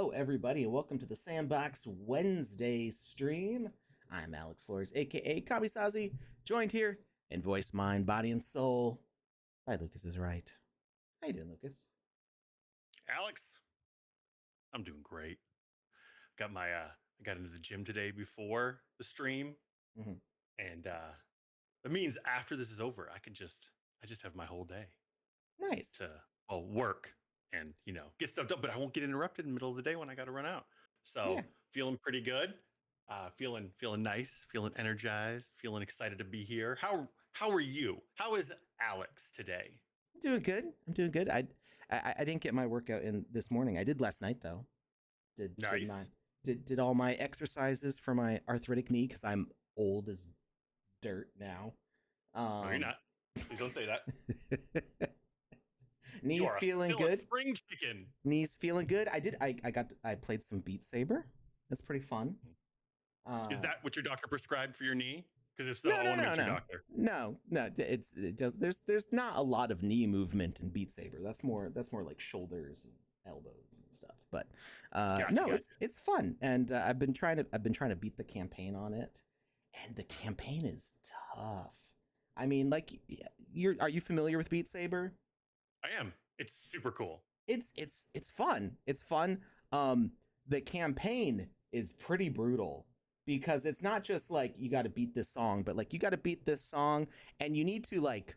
Hello, everybody, and welcome to the Sandbox Wednesday stream. I'm Alex Flores, aka Kamisazi, joined here in voice, mind, body, and soul by Lucas is right. How you doing, Lucas? Alex, I'm doing great. I got into the gym today before the stream, Mm-hmm. and that means after this is over, I just have my whole day Nice. to work and get stuff done. But I won't get interrupted in the middle of the day when I got to run out. Yeah, So feeling pretty good. Feeling nice, feeling energized, feeling excited to be here. How are you? How is Alex today? I'm doing good. I'm doing good. I didn't get my workout in this morning. I did last night though. Did my Nice. did all my exercises for my arthritic knee because I'm old as dirt now. No, you're not. Please don't say that. You Knees are feeling still a good. spring chicken. Knees feeling good. I played some Beat Saber. That's pretty fun. Is that what your doctor prescribed for your knee? Because if so, No, I no, want to no, meet your no, doctor. no. It does. There's not a lot of knee movement in Beat Saber. That's more like shoulders and elbows and stuff. But no, Gotcha. it's fun, and I've been trying to beat the campaign on it, and the campaign is tough. I mean, like, are you familiar with Beat Saber? I am. It's super cool. It's fun. It's fun. The campaign is pretty brutal because it's not just like you got to beat this song, but like you got to beat this song and you need to like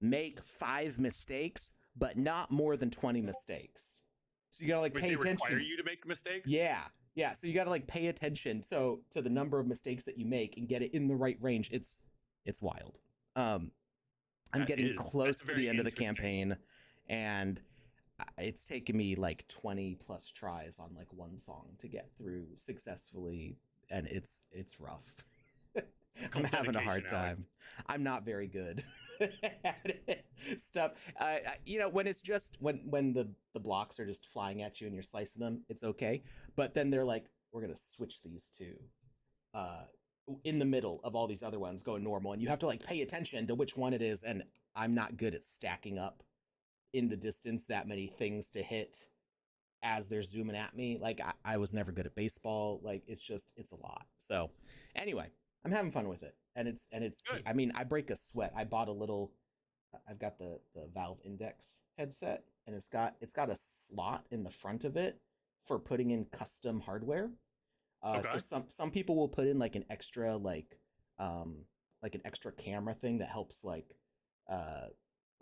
make 5 mistakes, but not more than 20 mistakes. So you got to like Wait, pay they attention. require you to make mistakes? Yeah. Yeah, so you got to like pay attention to the number of mistakes that you make and get it in the right range. It's wild. I'm getting close to the end of the campaign, and it's taken me like 20 plus tries on like one song to get through successfully, and it's rough. I'm having a hard time. Alex. I'm not very good at it. Stuff. When it's just when the blocks are just flying at you and you're slicing them, it's okay. But then they're like, we're gonna switch these two. Uh, in the middle of all these other ones going normal, and you have to like pay attention to which one it is, and I'm not good at stacking up in the distance that many things to hit as they're zooming at me. Like I was never good at baseball. Like it's a lot. So anyway, I'm having fun with it, and it's Good. I mean, I break a sweat. I bought a little. I've got the Valve Index headset, and it's got a slot in the front of it for putting in custom hardware. Okay. So some people will put in like an extra camera thing that helps like uh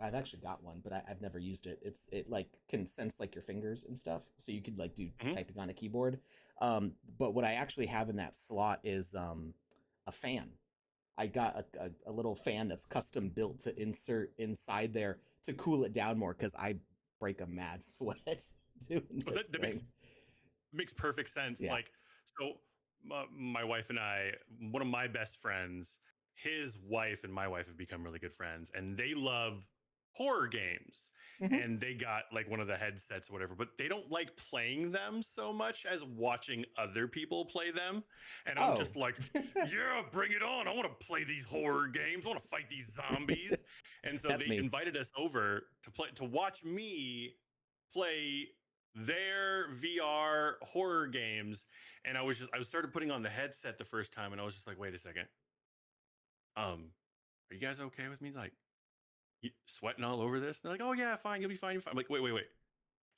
I've actually got one, but I've never used it. It like can sense like your fingers and stuff, so you could like do Mhm. typing on a keyboard. But what I actually have in that slot is a fan. I got a little fan that's custom built to insert inside there to cool it down more because I break a mad sweat doing Well, this that thing. makes perfect sense. Yeah. Like, so my wife and I, one of my best friends, his wife and my wife have become really good friends, and they love horror games. Mhm. And they got like one of the headsets or whatever, but they don't like playing them so much as watching other people play them. And I'm Oh. just like, yeah, bring it on. I want to play these horror games. I want to fight these zombies. And so That's they me. invited us over to watch me play their VR horror games. And I started putting on the headset the first time, and I was just like, wait a second. Are you guys okay with me like sweating all over this? And they're like, oh yeah, fine, you'll be fine. You're fine. I'm like, wait.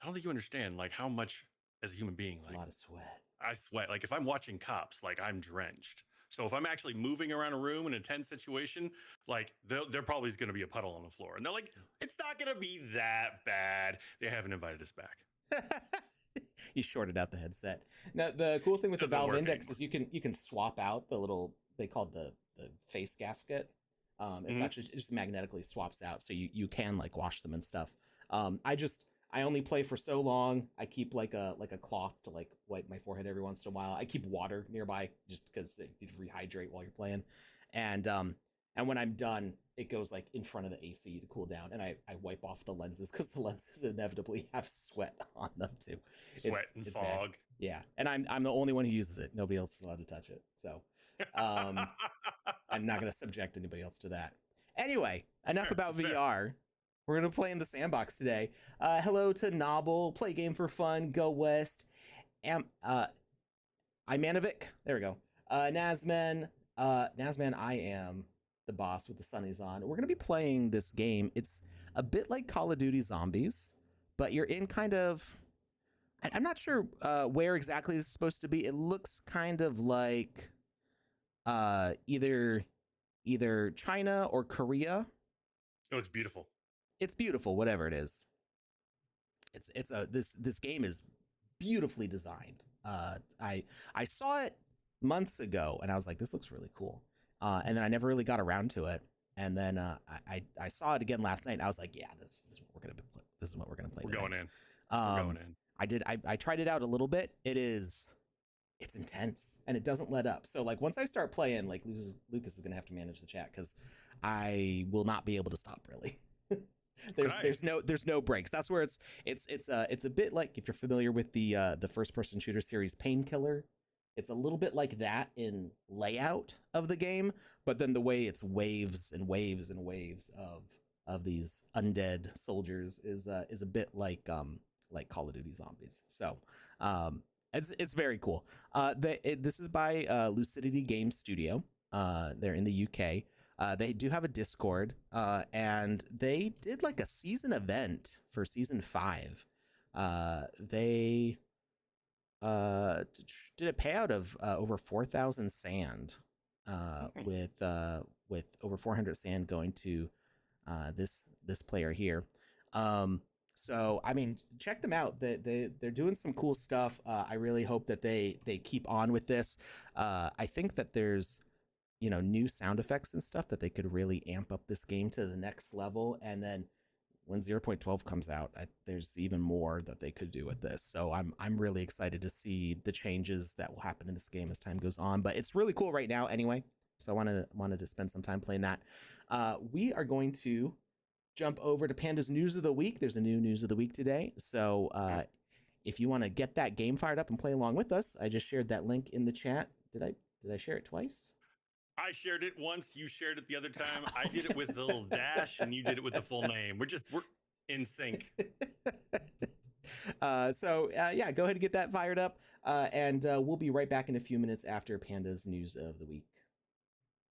I don't think you understand like how much as a human being, It's a like lot of sweat. I sweat. Like if I'm watching Cops, like I'm drenched. So if I'm actually moving around a room in a tense situation, like there probably is going to be a puddle on the floor. And they're like, it's not going to be that bad. They haven't invited us back. You shorted out the headset. Now the cool thing with the Doesn't Valve work Index anymore. is you can swap out the little, they call it the face gasket. It's Mhm. actually it just magnetically swaps out, so you can like wash them and stuff. I only play for so long. I keep like a cloth to like wipe my forehead every once in a while. I keep water nearby just because you rehydrate while you're playing, and when I'm done, it goes like in front of the AC to cool down, and I wipe off the lenses because the lenses inevitably have sweat on them too. Sweat and It's bad. fog. Yeah, and I'm the only one who uses it. Nobody else is allowed to touch it. So I'm not going to subject anybody else to that. Anyway, enough about Fair. VR. We're going to play in the Sandbox today. Hello to Nobble, Play Game for Fun, Go West, Imanovic. There we go. Nazman, I am the boss with the sunnies on. We're gonna be playing this game. It's a bit like Call of Duty Zombies, but you're in kind of. I'm not sure where exactly this is supposed to be. It looks kind of like either China or Korea. Oh, it's beautiful. It's beautiful, whatever it is. This game is beautifully designed. I saw it months ago and I was like, this looks really cool. And then I never really got around to it. And then I saw it again last night and I was like, yeah, this is what we're gonna this is what we're gonna play. We're today. going in. We're going in. I tried it out a little bit. It's intense and it doesn't let up. So like once I start playing, like Lucas is gonna have to manage the chat because I will not be able to stop really. There's no breaks. That's where it's a bit like if you're familiar with the first person shooter series Painkiller. It's a little bit like that in layout of the game, but then the way it's waves and waves and waves of these undead soldiers is a bit like Call of Duty Zombies. So it's very cool. This is by Lucidity Game Studio. They're in the UK. They do have a Discord, and they did like a season event for season 5. They did a payout of over 4,000 sand, with over 400 sand going to this player here. So I mean, check them out. They're doing some cool stuff. I really hope that they keep on with this. I think that there's new sound effects and stuff that they could really amp up this game to the next level. And then when 0.12 comes out, there's even more that they could do with this. So I'm really excited to see the changes that will happen in this game as time goes on. But it's really cool right now anyway. So I wanted to spend some time playing that. We are going to jump over to Panda's News of the Week. There's a new News of the Week today. So if you want to get that game fired up and play along with us, I just shared that link in the chat. Did I share it twice? I shared it once. You shared it the other time. I did it with the little dash, and you did it with the full name. We're in sync. So yeah, go ahead and get that fired up, and we'll be right back in a few minutes after Panda's News of the Week.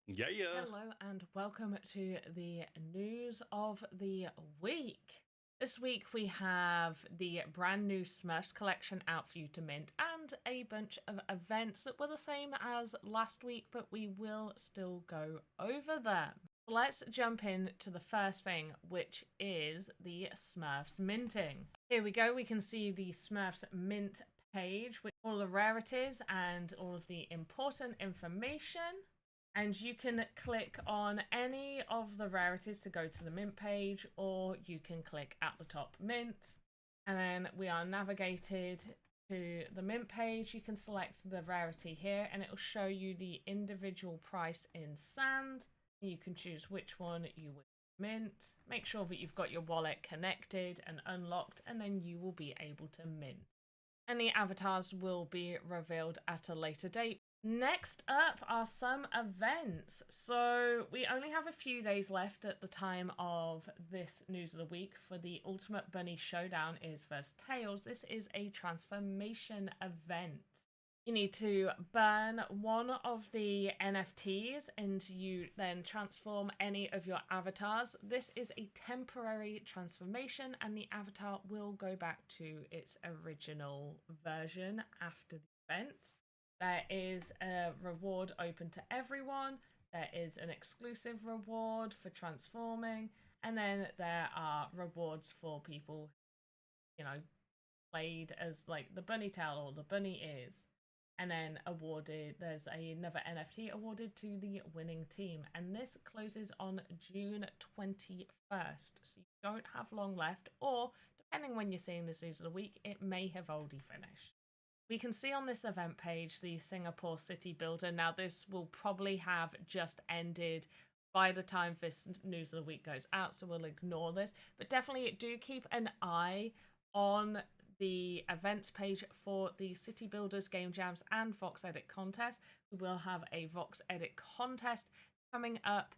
Yeah. Hello and welcome to the News of the Week. This week we have the brand new Smurfs collection out for you to mint and a bunch of events that were the same as last week, but we will still go over them. Let's jump in to the first thing, which is the Smurfs minting. Here we go. We can see the Smurfs mint page with all the rarities and all of the important information. And you can click on any of the rarities to go to the mint page, or you can click at the top mint. And then we are navigated to the mint page. You can select the rarity here and it will show you the individual price in sand. You can choose which one you would mint. Make sure that you've got your wallet connected and unlocked, and then you will be able to mint. Any avatars will be revealed at a later date. Next up are some events. So we only have a few days left at the time of this News of the Week for the Ultimate Bunny Showdown Ears vs. Tails. This is a transformation event. You need to burn one of the NFTs and you then transform any of your avatars. This is a temporary transformation and the avatar will go back to its original version after the event. There is a reward open to everyone. There is an exclusive reward for transforming. And then there are rewards for people, played as like the bunny tail or the bunny ears. And then there's another NFT awarded to the winning team. And this closes on June 21st. So you don't have long left, or depending when you're seeing this News of the Week, it may have already finished. We can see on this event page the Singapore City Builder. Now this will probably have just ended by the time this News of the Week goes out, so we'll ignore this. But definitely do keep an eye on the events page for the City Builders, Game Jams and VoxEdit contest. We will have a VoxEdit contest coming up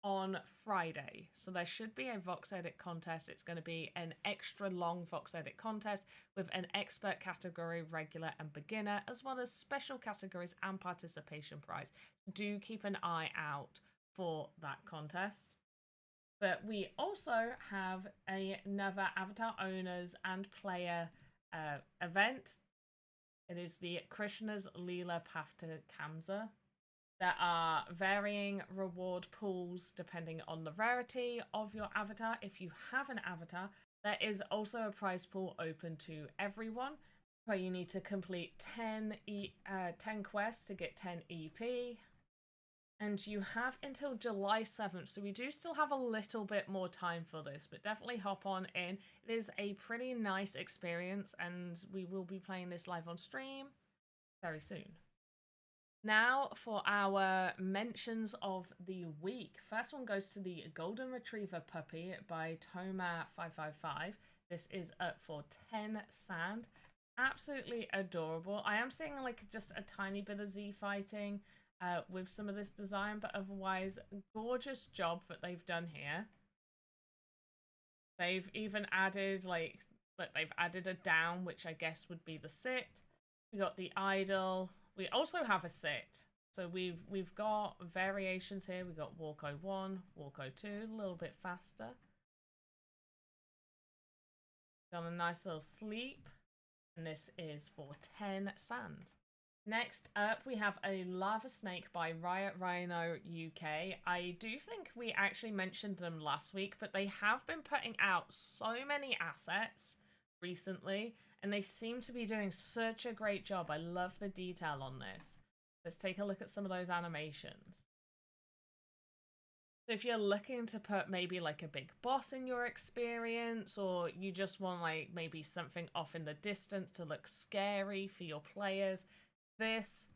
on Friday. So there should be a VoxEdit contest. It's going to be an extra long VoxEdit contest with an expert category, regular and beginner, as well as special categories and participation prize. Do keep an eye out for that contest. But we also have another Avatar Owners and Player event. It is the Krishna's Leela Path to Kamsa. There are varying reward pools depending on the rarity of your avatar. If you have an avatar, there is also a prize pool open to everyone, where you need to complete 10 quests to get 10 EP. And you have until July 7th, so we do still have a little bit more time for this, but definitely hop on in. It is a pretty nice experience, and we will be playing this live on stream very soon. Now for our mentions of the week. First one goes to the Golden Retriever Puppy by Toma555. This is up for 10 sand. Absolutely adorable. I am seeing like just a tiny bit of Z fighting with some of this design, but otherwise gorgeous job that they've done here. They've even added they've added a down, which I guess would be the sit. We got the idle. We also have a sit. So we've got variations here. We've got Walko 1, Walko 2, a little bit faster. Got a nice little sleep. And this is for 10 sand. Next up, we have a Lava Snake by Riot Rhino UK. I do think we actually mentioned them last week, but they have been putting out so many assets recently, and they seem to be doing such a great job. I love the detail on this. Let's take a look at some of those animations. So if you're looking to put maybe like a big boss in your experience, or you just want like maybe something off in the distance to look scary for your players, this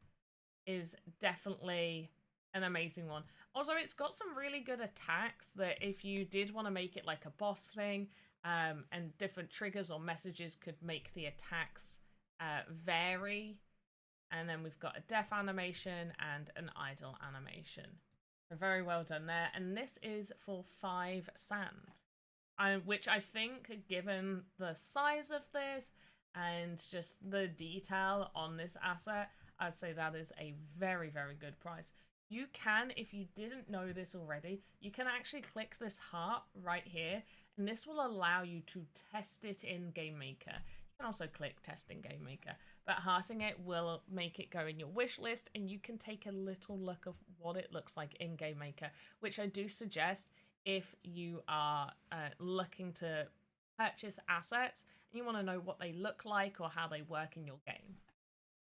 is definitely an amazing one. Also, it's got some really good attacks that if you did want to make it like a boss thing, and different triggers or messages could make the attacks vary. And then we've got a death animation and an idle animation. So very well done there. And this is for 5 sand, which I think, given the size of this and just the detail on this asset, I'd say that is a very, very good price. You can, if you didn't know this already, you can actually click this heart right here, and this will allow you to test it in Game Maker. You can also click test in Game Maker, but hearting it will make it go in your wish list, and you can take a little look of what it looks like in Game Maker, which I do suggest if you are looking to purchase assets and you want to know what they look like or how they work in your game.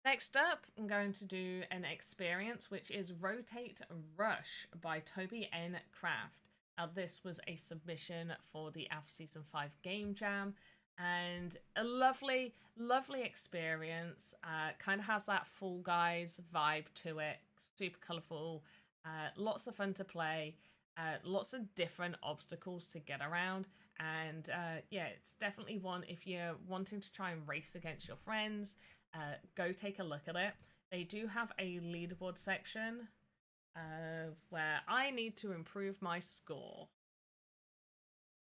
Next up, I'm going to do an experience, which is Rotate Rush by Toby N. Craft. Now, this was a submission for the Alpha Season 5 Game Jam, and a lovely, lovely experience. Kind of has that Fall Guys vibe to it. Super colourful, lots of fun to play, lots of different obstacles to get around. And yeah, it's definitely one if you're wanting to try and race against your friends, go take a look at it. They do have a leaderboard section where I need to improve my score.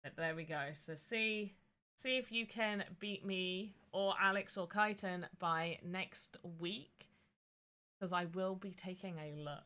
But there we go. So see if you can beat me or Alex or Kyton by next week, because I will be taking a look.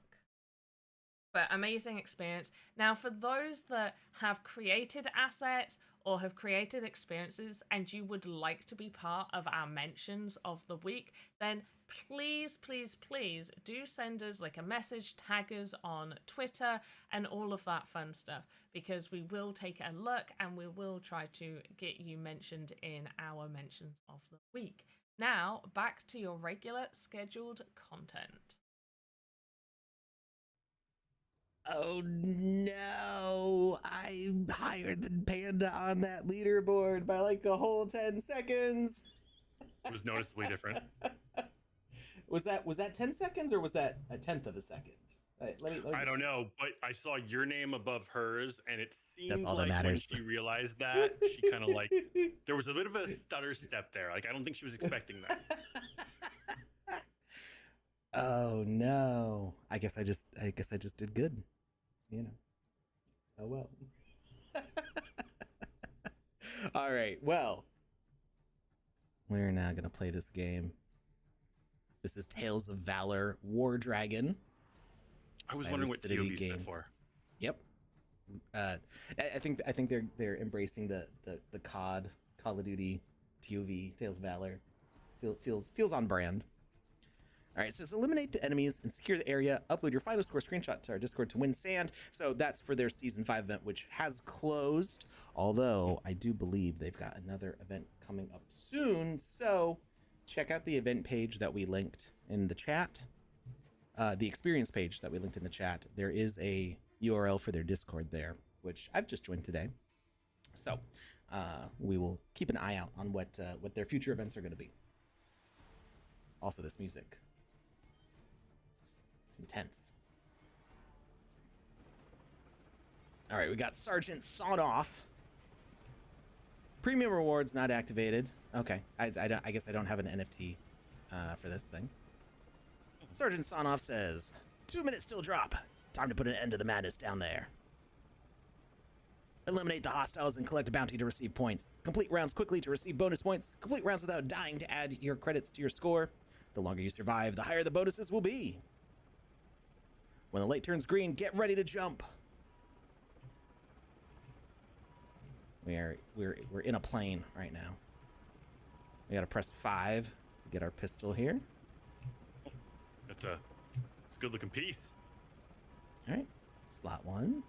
But amazing experience. Now, for those that have created assets or have created experiences and you would like to be part of our mentions of the week, then please, please, please do send us like a message, tag us on Twitter and all of that fun stuff, because we will take a look and we will try to get you mentioned in our mentions of the week. Now, back to your regular scheduled content. Oh no, I'm higher than Panda on that leaderboard by like a whole 10 seconds. It was noticeably different. Was that 10 seconds or was that a tenth of a second? Let me I don't know, but I saw your name above hers, and it seemed all that like when matters. she realized that, she kind of like, there was a bit of a stutter step there. Like, I don't think she was expecting that. Oh no. I guess I just did good. You know. Oh well. All right. Well, we're now gonna play this game. This is Tales of Valor War Dragon. I was by wondering what Lucidity TOV stood Games. for. Yep. I think they're embracing the COD, Call of Duty, TOV, Tales of Valor. Feels on brand. All right, it says eliminate the enemies and secure the area. Upload your final score screenshot to our Discord to win sand. So that's for their Season 5 event, which has closed. Although I do believe they've got another event coming up soon. So check out the event page that we linked in the chat. The experience page that we linked in the chat. There is a URL for their Discord there, which I've just joined today. So we will keep an eye out on what their future events are going to be. Also, this music. It's intense. All right, we got Sergeant Sawn Off. Premium rewards not activated. Okay, I guess I don't have an NFT for this thing. Sergeant Sawn Off says, 2 minutes till drop. Time to put an end to the madness down there. Eliminate the hostiles and collect a bounty to receive points. Complete rounds quickly to receive bonus points. Complete rounds without dying to add your credits to your score. The longer you survive, the higher the bonuses will be. When the light turns green, get ready to jump. We're in a plane right now. We gotta press 5 to get our pistol here. It's a good looking piece. All right, slot 1.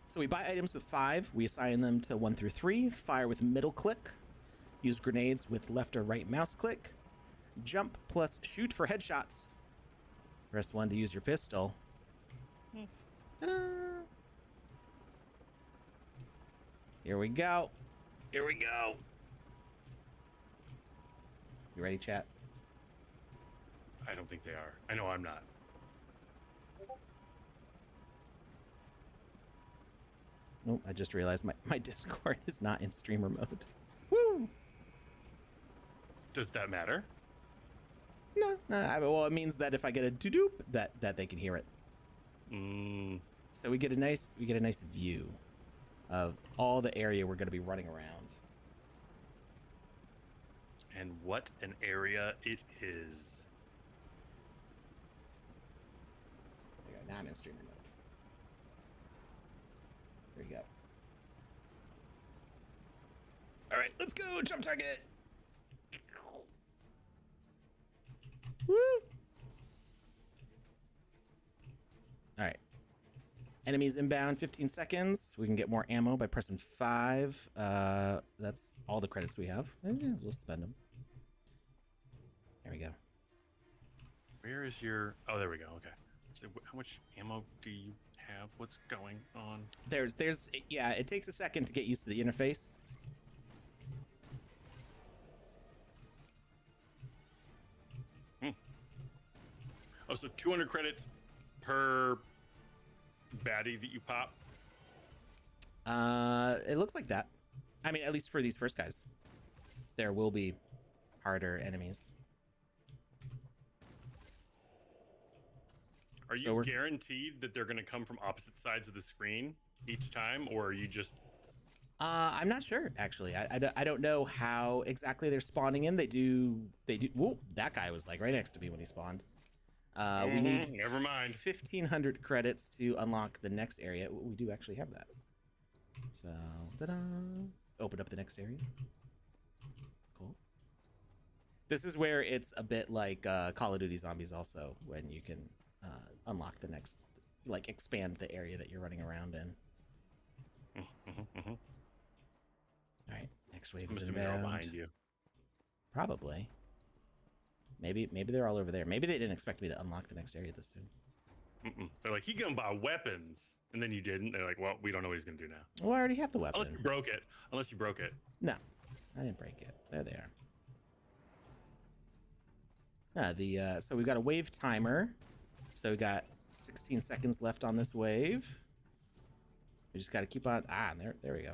So we buy items with 5. We assign them to 1 through 3. Fire with middle click. Use grenades with left or right mouse click. Jump plus shoot for headshots. Press 1 to use your pistol. Ta-da! Here we go. Here we go. You ready, chat? I don't think they are. I know I'm not. Oh, I just realized my Discord is not in streamer mode. Woo! Does that matter? No. Well, it means that if I get a doop, that they can hear it. So we get a nice view of all the area we're going to be running around. And what an area it is. There you go. Now I'm in streamer mode. There you go. All right, let's go. Jump target. Woo! All right. Enemies inbound, 15 seconds. We can get more ammo by pressing 5. That's all the credits we have. Yeah, we'll spend them. There we go. Where is your... Oh, there we go. Okay. So how much ammo do you have? What's going on? Yeah, it takes a second to get used to the interface. Oh, so 200 credits per baddie that you pop? It looks like that. I mean, at least for these first guys. There will be harder enemies. Are you guaranteed that they're going to come from opposite sides of the screen each time, or are you just... I'm not sure, actually. I don't know how exactly they're spawning in. They do... Whoa, that guy was like right next to me when he spawned. We need... Never mind. 1,500 credits to unlock the next area. We do actually have that. So, ta-da! Open up the next area. Cool. This is where it's a bit like Call of Duty Zombies also, when you can unlock the next... Like, expand the area that you're running around in. All right, next wave is inbound. They're all behind you. Probably. Maybe they're all over there. Maybe they didn't expect me to unlock the next area this soon. They're like, he's gonna buy weapons, and then you didn't. They're like, well, we don't know what he's gonna do now. Well, I already have the weapon. Unless you broke it. Unless you broke it. No, I didn't break it. There they are. So we've got a wave timer. So we got 16 seconds left on this wave. We just got to keep on. There we go.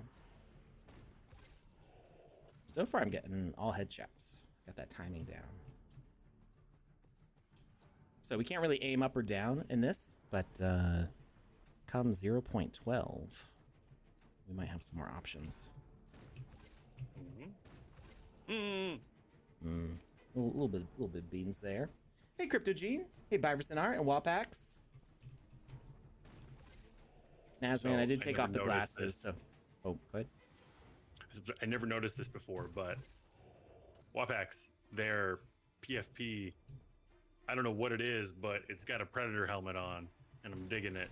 So far, I'm getting all headshots. Got that timing down. So we can't really aim up or down in this, but come 0.12, we might have some more options. A little bit of beans there. Hey, CryptoGene. Hey, Biverson and Wapax. Nazman, I did take off the glasses, so... Oh, go ahead. I never noticed this before, but Wapax, their PFP, I don't know what it is, but it's got a Predator helmet on, and I'm digging it.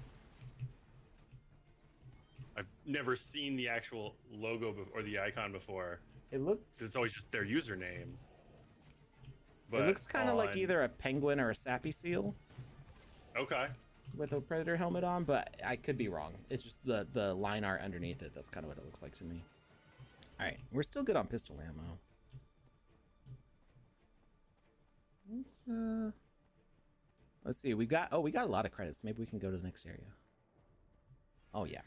I've never seen the actual logo or the icon before. It looks... It's always just their username. But it looks kind of like either a penguin or a sappy seal. Okay. With a Predator helmet on, but I could be wrong. It's just the line art underneath it. That's kind of what it looks like to me. All right, we're still good on pistol ammo. Let's see. We got a lot of credits. Maybe we can go to the next area. Oh yeah,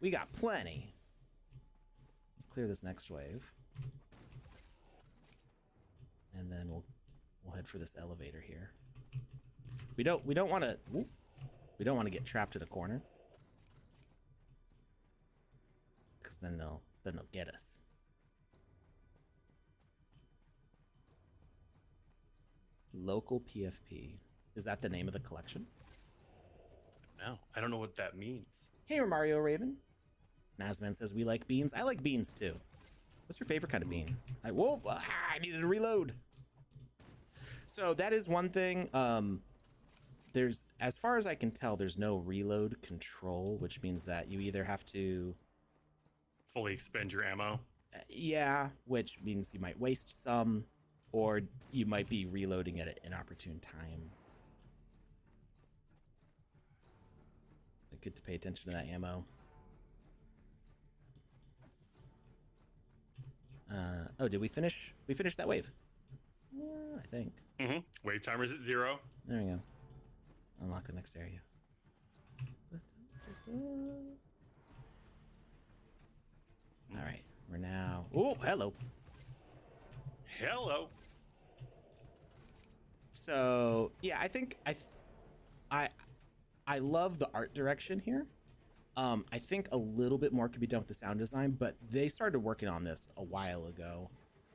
we got plenty. Let's clear this next wave, and then we'll head for this elevator here. We don't want to. We don't want to get trapped in a corner, because then they'll get us. Local PFP. Is that the name of the collection? No, I don't know what that means. Hey, Mario Raven. Nazman says we like beans. I like beans too. What's your favorite kind of bean? I needed to reload. So that is one thing. There's, as far as I can tell, there's no reload control, which means that you either have to fully expend your ammo. Yeah, which means you might waste some, or you might be reloading at an inopportune time. Good to pay attention to that ammo. Oh, did we finish? We finished that wave. I think. Mm-hmm. Wave timer's at 0. There we go. Unlock the next area. All right, we're now. Oh, hello. Hello. So yeah, I think I love the art direction here. I think a little bit more could be done with the sound design, but they started working on this a while ago.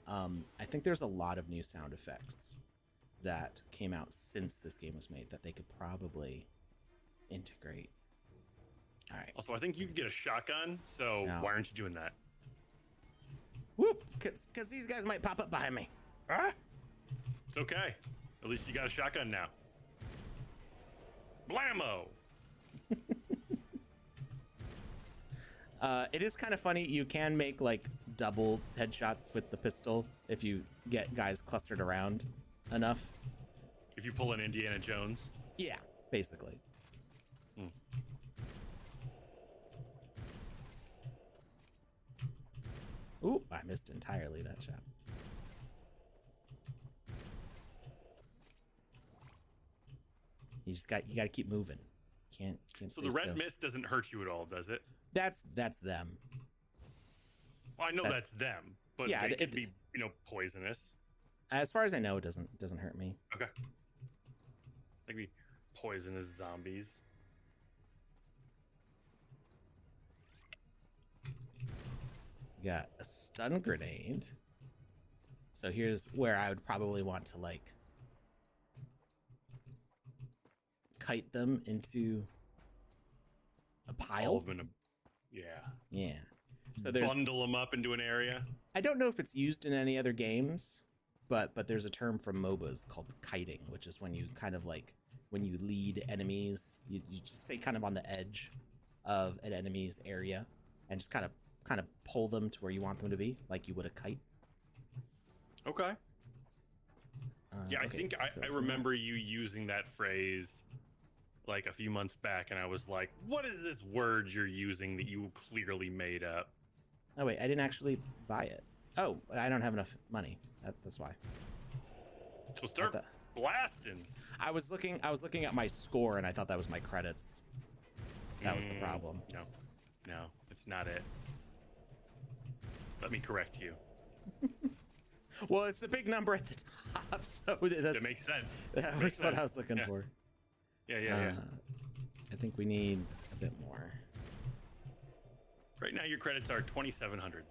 I think there's a lot of new sound effects that came out since this game was made that they could probably integrate. All right. Also, I think you can get a shotgun, so why aren't you doing that? Whoop! Because these guys might pop up behind me. Ah! It's okay. At least you got a shotgun now. Blammo! It is kind of funny. You can make like double headshots with the pistol if you get guys clustered around enough. If you pull an Indiana Jones? Yeah, basically. Ooh, I missed entirely that shot. You got to keep moving. Can't so the red mist doesn't hurt you at all, does it? That's them. Well, I know that's them, but yeah, they could be, poisonous. As far as I know, it doesn't hurt me. Okay. Maybe poisonous zombies. We got a stun grenade. So here's where I would probably want to like kite them into a pile. All of them yeah. Yeah. So there's bundle them up into an area. I don't know if it's used in any other games, but there's a term from MOBAs called kiting, which is when you kind of like when you lead enemies, you just stay kind of on the edge of an enemy's area and just kind of pull them to where you want them to be, like you would a kite. Okay. Yeah, I okay, think so I remember you using that phrase like a few months back, and I was like, what is this word you're using that you clearly made up? Oh wait, I didn't actually buy it. Oh, I don't have enough money. That's why. So start blasting. I was looking at my score, and I thought that was my credits. That was the problem. No, it's not it. Let me correct you. Well, it's the big number at the top, so that makes sense. That was what I was looking for. Yeah. I think we need bit more. Right now, your credits are 2,700.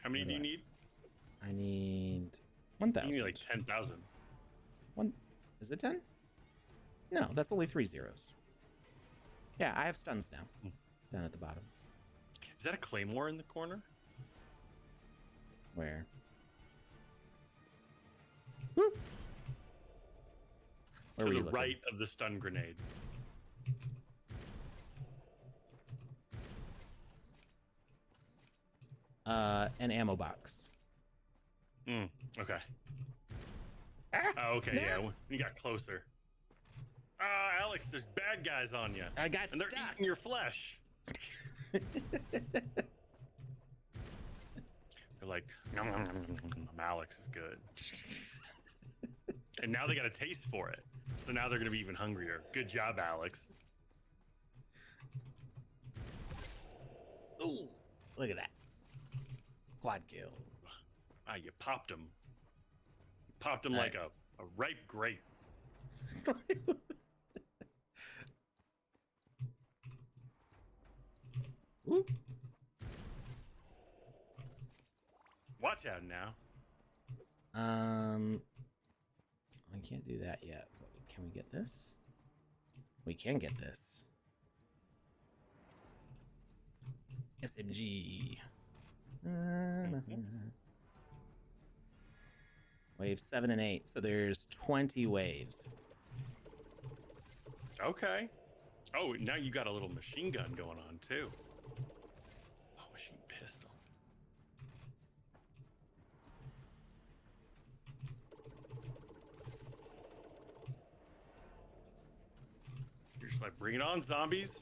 How many do you need? I need You 1,000. need like 10,000. One, is it 10? No, that's only 3 zeros. Yeah, I have stuns now. Down at the bottom. Is that a claymore in the corner? Where? Woo! Where To were the you looking? right of the stun grenade. An ammo box. Okay. Ah, Oh, okay, no. yeah. When you got closer. Alex, there's bad guys on you. I got and they're stuck. eating your flesh. They're like, nom, nom, nom, nom, nom, nom. Alex is good. And now they got a taste for it. So now they're going to be even hungrier. Good job, Alex. Ooh, look at that. Quad kill. You popped him. You popped him like a ripe grape. Woo. Watch out now. I can't do that yet. But can we get this? We can get this. SMG. Wave 7 and 8. So there's 20 waves. Okay. Oh, now you got a little machine gun going on too. Oh, machine pistol. You're just like, bring it on, zombies.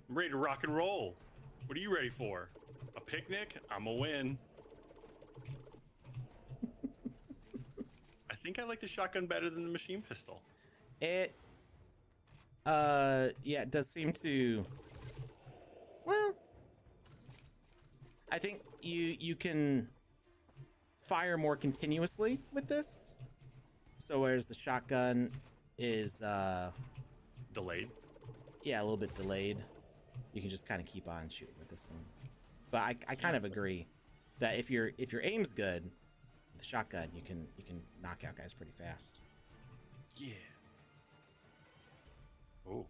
I'm ready to rock and roll. What are you ready for? A picnic? I'm a win. I think I like the shotgun better than the machine pistol. It yeah, it does seem to, well, I think you can fire more continuously with this. So whereas the shotgun is Delayed. yeah, a little bit delayed. You can just kind of keep on shooting with this one. But I kind of agree that if your aim's good, with the shotgun you can knock out guys pretty fast. Yeah. Oh.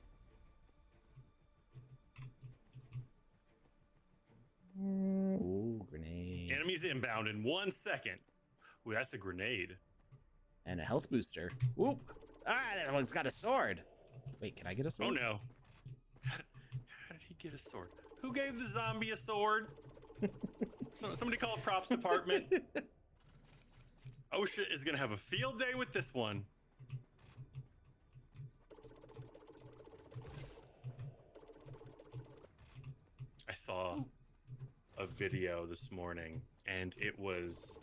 Ooh, grenade. Enemies inbound in 1 second. Ooh, that's a grenade. And a health booster. Ooh. Ah, that one's got a sword. Wait, can I get a sword? Oh no. How did he get a sword? Who gave the zombie a sword? Somebody call a props department. OSHA is gonna have a field day with this one. I saw a video this morning and it was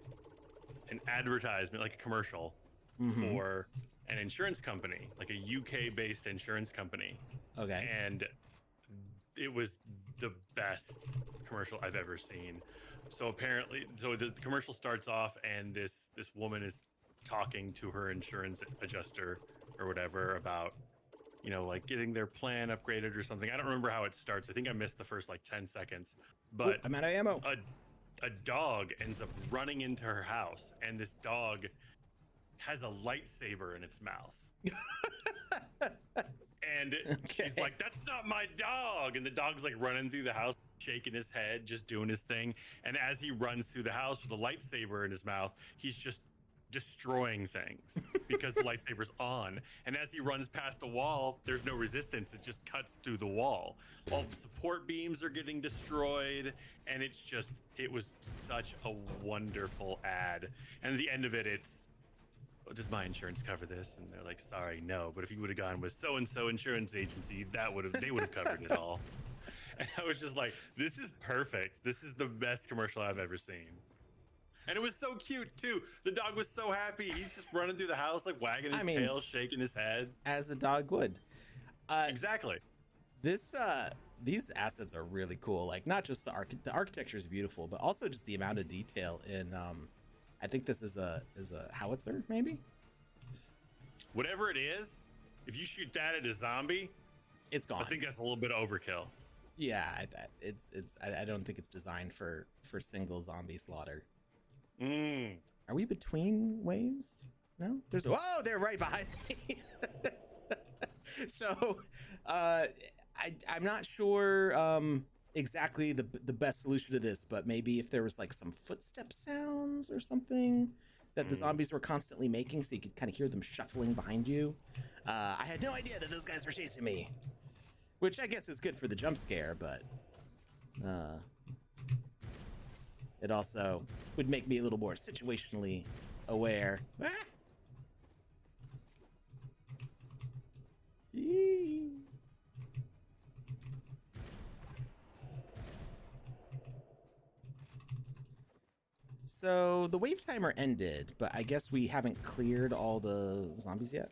an advertisement, like a commercial for an insurance company, like a UK-based insurance company. Okay. And it was the best commercial I've ever seen. So apparently, the commercial starts off and this woman is talking to her insurance adjuster or whatever about, you know, like getting their plan upgraded or something. I don't remember how it starts. I think I missed the first like 10 seconds. But ooh, I'm out of ammo. a dog ends up running into her house, and this dog has a lightsaber in its mouth. And she's like, "That's not my dog." And the dog's like running through the house, shaking his head, just doing his thing. And as he runs through the house with a lightsaber in his mouth, he's just destroying things because the lightsaber's on. And as he runs past a wall, there's no resistance. It just cuts through the wall. All the support beams are getting destroyed. And it was such a wonderful ad. And at the end of it, it's, oh, does my insurance cover this? And they're like, sorry, no. But if you would have gone with so-and-so insurance agency, they would have covered it all. And I was just like, this is perfect. This is the best commercial I've ever seen. And it was so cute too. The dog was so happy. He's just running through the house, like wagging his tail, shaking his head. As a dog would. Exactly. These assets are really cool. Like, not just the architecture is beautiful, but also just the amount of detail in I think this is a howitzer, maybe? Whatever it is, if you shoot that at a zombie, It's gone. I think that's a little bit overkill. Yeah, I don't think it's designed for single zombie slaughter. Are we between waves? No, there's whoa, they're right behind me. So, I'm not sure exactly the best solution to this, but maybe if there was like some footstep sounds or something that the zombies were constantly making, so you could kind of hear them shuffling behind you. I had no idea that those guys were chasing me, which I guess is good for the jump scare, but it also would make me a little more situationally aware. Ah! Yee. So the wave timer ended, but I guess we haven't cleared all the zombies yet.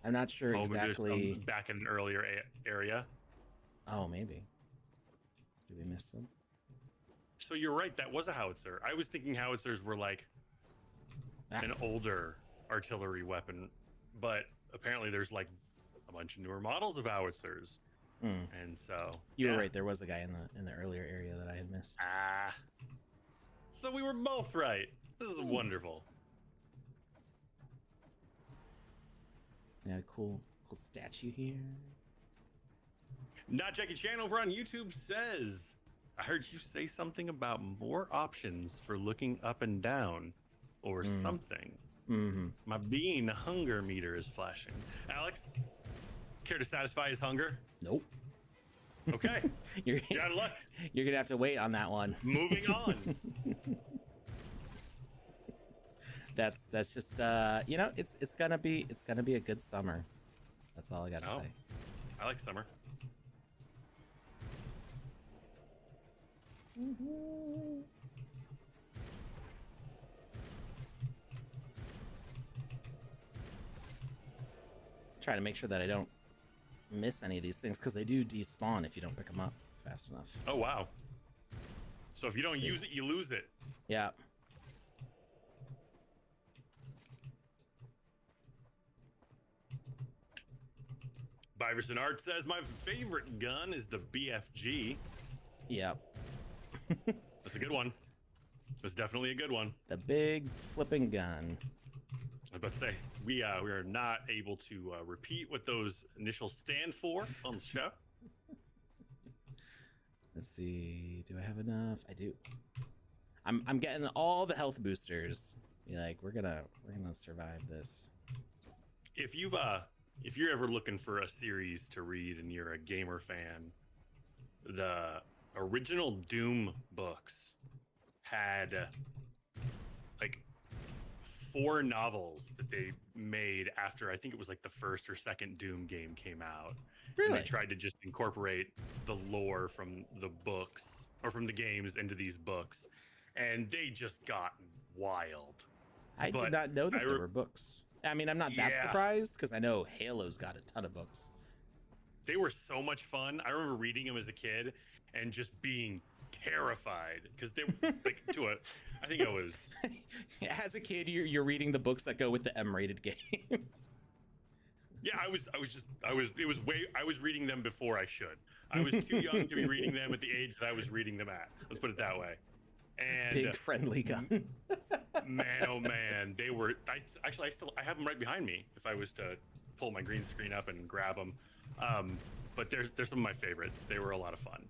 I'm not sure exactly. Back in an earlier area. Oh, maybe. Did we miss them? So you're right. That was a howitzer. I was thinking howitzers were like an older artillery weapon, but apparently there's like a bunch of newer models of howitzers. And so you were right. There was a guy in the earlier area that I had missed. So we were both right. This is wonderful. Yeah, cool statue here. Not Jackie Chan over on YouTube says, I heard you say something about more options for looking up and down or something. My bean hunger meter is flashing. Alex, care to satisfy his hunger? Nope. Okay. You're out of luck. You're gonna have to wait on that one. Moving on. That's just you know, it's gonna be a good summer. That's all I gotta say. I like summer. Try to make sure that I don't miss any of these things, because they do despawn if you don't pick them up fast enough. Oh wow. So if you don't use it, you lose it. Yeah. Byverson Art says my favorite gun is the BFG. Yep. That's a good one. That's definitely a good one. The big flipping gun. I was about to say, we are not able to repeat what those initials stand for on the show. Let's see. Do I have enough? I do. I'm getting all the health boosters. You're like, we're gonna survive this. If you're ever looking for a series to read and you're a gamer fan, the original Doom books had like 4 novels that they made after, I think it was like the first or second Doom game came out. Really? And they tried to just incorporate the lore from the books or from the games into these books, and they just got wild. I did not know that there were books. I mean, I'm not that surprised, because I know Halo's got a ton of books. They were so much fun. I remember reading them as a kid and just being terrified, because they were like I think I was as a kid, you're reading the books that go with the M-rated game. Yeah, I was reading them before I should. I was too young to be reading them at the age that I was reading them at. Let's put it that way. And big friendly gun. Man, oh man, they were. I have them right behind me. If I was to pull my green screen up and grab them, but they're some of my favorites. They were a lot of fun.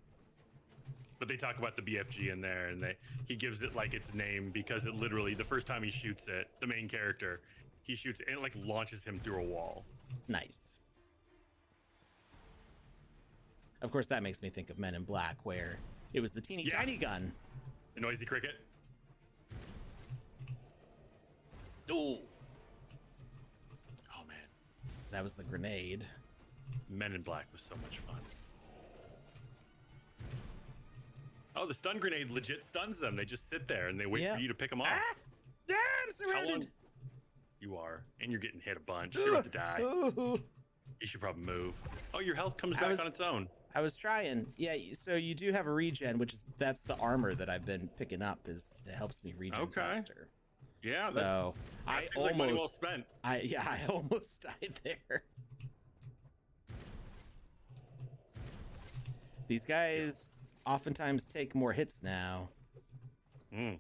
But they talk about the BFG in there, and he gives it like its name because it literally, the first time he shoots it, the main character, he shoots it and it like launches him through a wall. Nice. Of course, that makes me think of Men in Black, where it was the teeny tiny gun. The noisy cricket. Ooh. Oh man, that was the grenade. Men in Black was so much fun. Oh, the stun grenade legit stuns them. They just sit there and they wait for you to pick them off. Ah! Yeah, I'm surrounded. You are, and you're getting hit a bunch. You're about to die. Ooh. You should probably move. Oh, your health comes back on its own. I was trying. Yeah, so you do have a regen, that's the armor that I've been picking up. It helps me regen faster. Yeah, So that seems like money well spent. I almost died there. These guys oftentimes take more hits now. And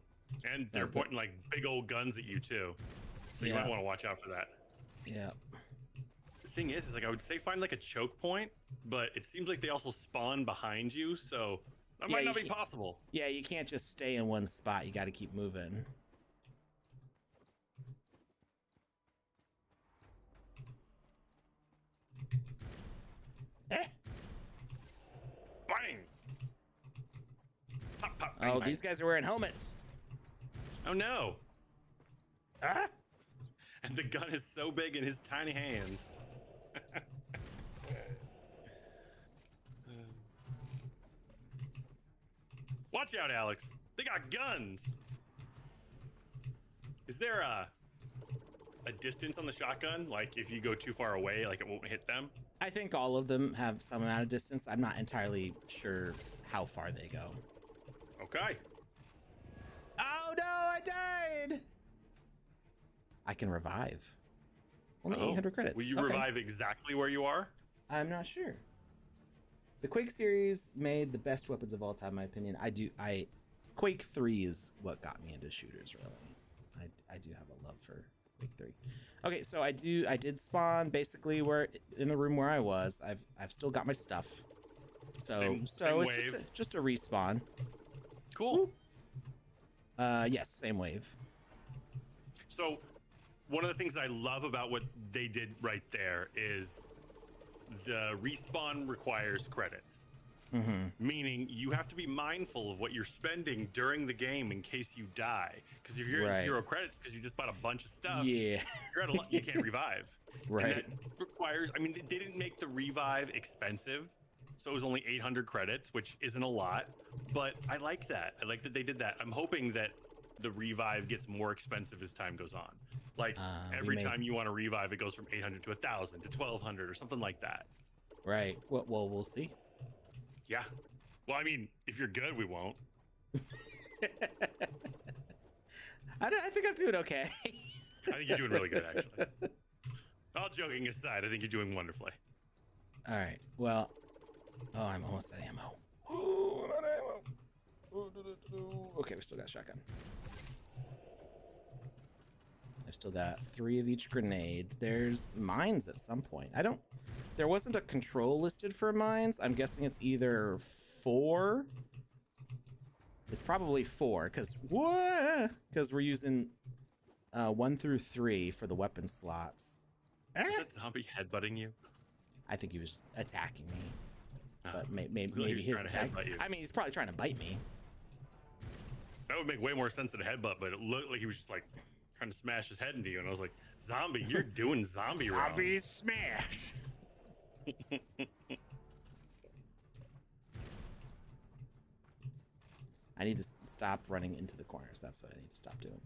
So they're pointing like big old guns at you too. So you might want to watch out for that. Yeah. The thing is like I would say find like a choke point, but it seems like they also spawn behind you, so that might not be possible. Yeah, you can't just stay in one spot. You got to keep moving. Bang! Pop, pop, bang, Oh, bang. these guys are wearing helmets. Oh no! Ah! And the gun is so big in his tiny hands. Watch out, Alex! They got guns. Is there a distance on the shotgun? Like if you go too far away, like it won't hit them? I think all of them have some amount of distance. I'm not entirely sure how far they go. Okay. Oh no, I died! I can revive. Only 800 credits. Will you revive exactly where you are? I'm not sure. The Quake series made the best weapons of all time, in my opinion. Quake 3 is what got me into shooters, really. I do have a love for Quake 3. Okay, so I did spawn basically where in the room where I was. I've still got my stuff. So same it's wave. just a respawn. Cool. Yes, same wave. So one of the things I love about what they did right there is the respawn requires credits. Meaning you have to be mindful of what you're spending during the game in case you die. Because if you're at 0 credits because you just bought a bunch of stuff, you're at you can't revive. Right. And that requires, I mean, they didn't make the revive expensive. So it was only 800 credits, which isn't a lot. But I like that. I like that they did that. I'm hoping that the revive gets more expensive as time goes on. Like every time you want to revive, it goes from 800 to 1,000 to 1,200 or something like that. Right. Well, we'll see. Yeah. Well, I mean, if you're good, we won't. I think I'm doing okay. I think you're doing really good, actually. All joking aside, I think you're doing wonderfully. All right. Well, oh, I'm almost out of ammo. Oh, I'm out of ammo. Okay, we still got a shotgun. I've still got 3 of each grenade. There's mines at some point. There wasn't a control listed for mines. I'm guessing it's either 4. It's probably 4 because we're using 1 through 3 for the weapon slots. Is that zombie headbutting you? I think he was just attacking me. But maybe Really, his attack. I mean, he's probably trying to bite me. That would make way more sense than a headbutt, but it looked like he was just like trying to smash his head into you, and I was like, "Zombie, you're doing zombie rounds." Zombie smash. I need to stop running into the corners. That's what I need to stop doing.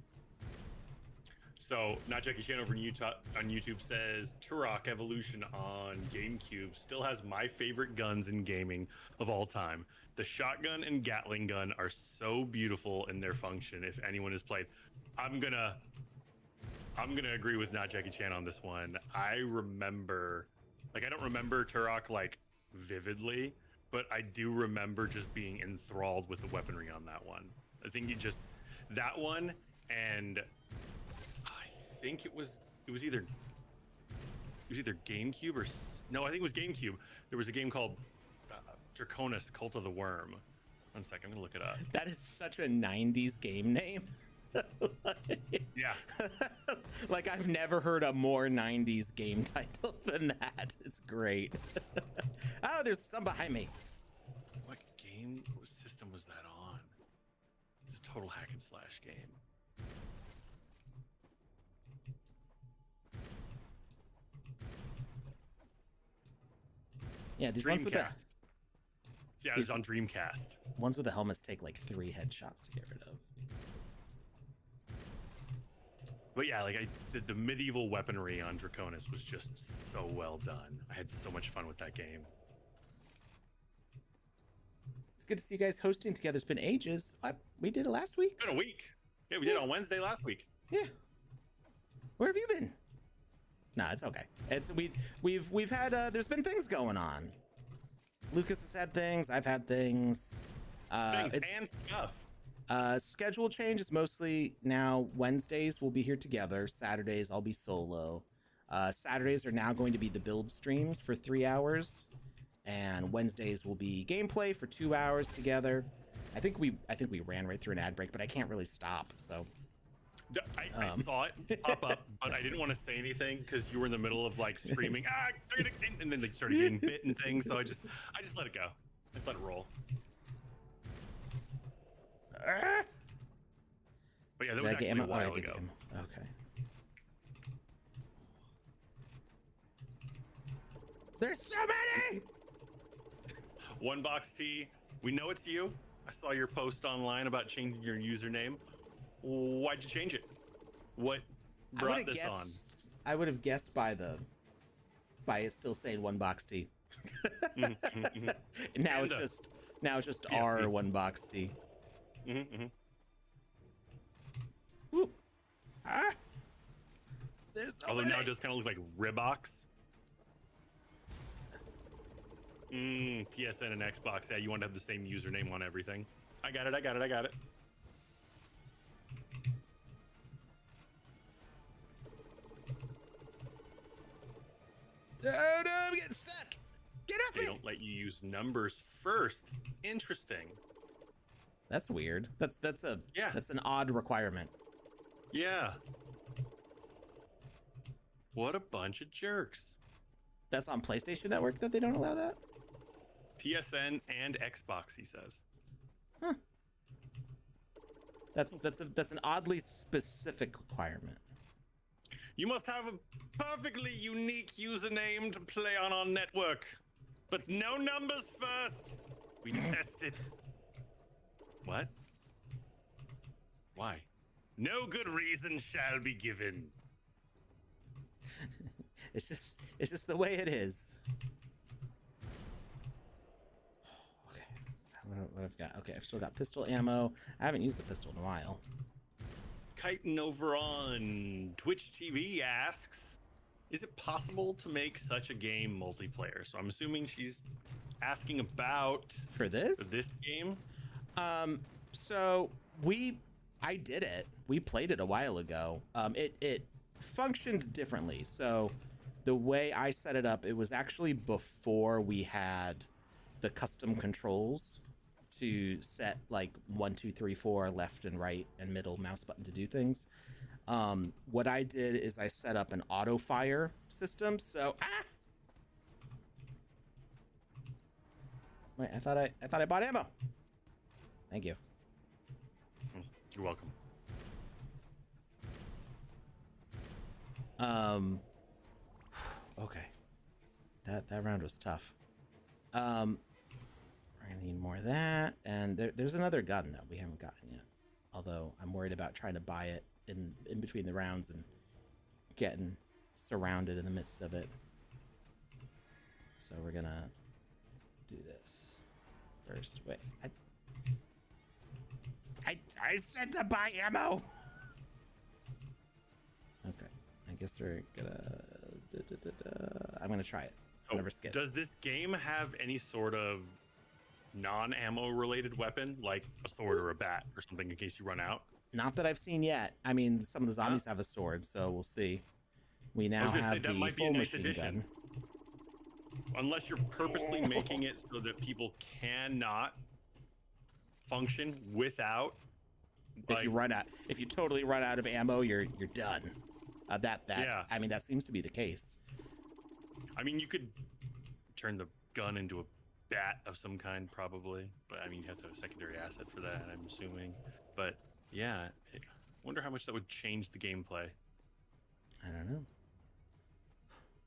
So, Not Jackie Chan over on YouTube says Turok Evolution on GameCube still has my favorite guns in gaming of all time. The shotgun and Gatling gun are so beautiful in their function. If anyone has played, I'm gonna agree with Not Jackie Chan on this one. I remember, like, I don't remember Turok like vividly, but I do remember just being enthralled with the weaponry on that one. I think that one, and I think it was either GameCube or no, I think it was GameCube. There was a game called Draconis Cult of the Worm. One second, I'm gonna look it up. That is such a 90s game name. Yeah. Like, I've never heard a more 90s game title than that. It's great. Oh, there's some behind me. What system was that on? It's a total hack and slash game. Yeah, these ones with the... Yeah, it's on Dreamcast. Ones with the helmets take like 3 headshots to get rid of. But yeah, like the medieval weaponry on Draconis was just so well done. I had so much fun with that game. It's good to see you guys hosting together. It's been ages. We did it last week. It's been a week. Yeah, we did it on Wednesday last week. Yeah. Where have you been? No, it's okay. We've had there's been things going on. Lucas has had things. I've had things. Things and stuff. Schedule change is mostly now Wednesdays we'll be here together. Saturdays I'll be solo. Saturdays are now going to be the build streams for 3 hours, and Wednesdays will be gameplay for 2 hours together. I think we ran right through an ad break, but I can't really stop. So I saw it pop up, but I didn't want to say anything because you were in the middle of like screaming, and then they started getting bit and things. So I just let it go. I just let it roll. But yeah, that was actually a while ago. Okay. There's so many! One box T, we know it's you. I saw your post online about changing your username. Why'd you change it? What brought this on? I would have guessed by it still saying one box T. Now it's just R one box T. Whoop. Ah. There's so Although many. now it does kind of look like Ribox. PSN and Xbox. Yeah, you want to have the same username on everything. I got it. Oh no, I'm getting stuck. Get off They me. don't let you use numbers first. Interesting. That's weird. That's an odd requirement. Yeah. What a bunch of jerks. That's on PlayStation Network that they don't allow that? PSN and Xbox, he says. Huh. That's an oddly specific requirement. You must have a perfectly unique username to play on our network. But no numbers first. We test it. What? Why? No good reason shall be given. It's just the way it is. Okay. What I've got? Okay, I've still got pistol ammo. I haven't used the pistol in a while. Chitin over on Twitch TV asks, is it possible to make such a game multiplayer? So I'm assuming she's asking about For this game. So I did it. We played it a while ago. It functioned differently. So the way I set it up, it was actually before we had the custom controls to set like 1, 2, 3, 4 left and right and middle mouse button to do things. What I did is I set up an auto fire system. So wait, I thought I bought ammo. Thank you. You're welcome. Okay. That round was tough. We're gonna need more of that, and there's another gun that we haven't gotten yet. Although I'm worried about trying to buy it in between the rounds and getting surrounded in the midst of it. So we're gonna do this first. Wait, I said to buy ammo. Okay, I guess we're gonna. I'm gonna try it. Never skip. Does this game have any sort of non-ammo related weapon, like a sword or a bat or something, in case you run out? Not that I've seen yet. I mean, some of the zombies have a sword, so we'll see. We now have the full machine gun. Unless you're purposely making it so that people cannot function without. If you totally run out of ammo, you're done. Yeah. I mean, that seems to be the case. I mean, you could turn the gun into a bat of some kind, probably, but I mean, you have to have a secondary asset for that, I'm assuming. But yeah, I wonder how much that would change the gameplay. I don't know.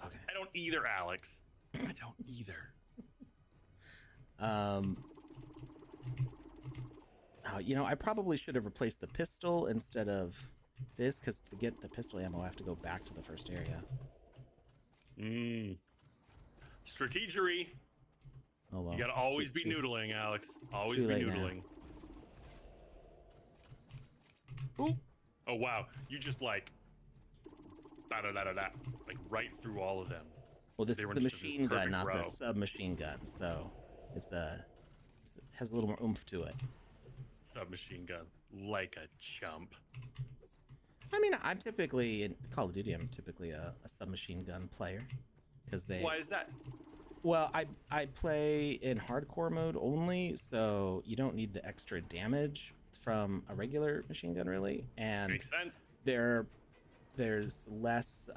Okay. I don't either, Alex. I don't either. I probably should have replaced the pistol instead of this, because to get the pistol ammo, I have to go back to the first area. Strategery. Oh well. You gotta always be noodling, Alex. Always too be late noodling. Ooh. Oh wow, you just like da da da da da, like right through all of them. Well, this They is were the just this machine gun, perfect not row. the submachine gun. So it has a little more oomph to it. Submachine gun, like a chump. I mean, I'm typically in Call of Duty. I'm typically a submachine gun player because they. Why is that? Well, I play in hardcore mode only, so you don't need the extra damage from a regular machine gun, really, and Makes sense. there's less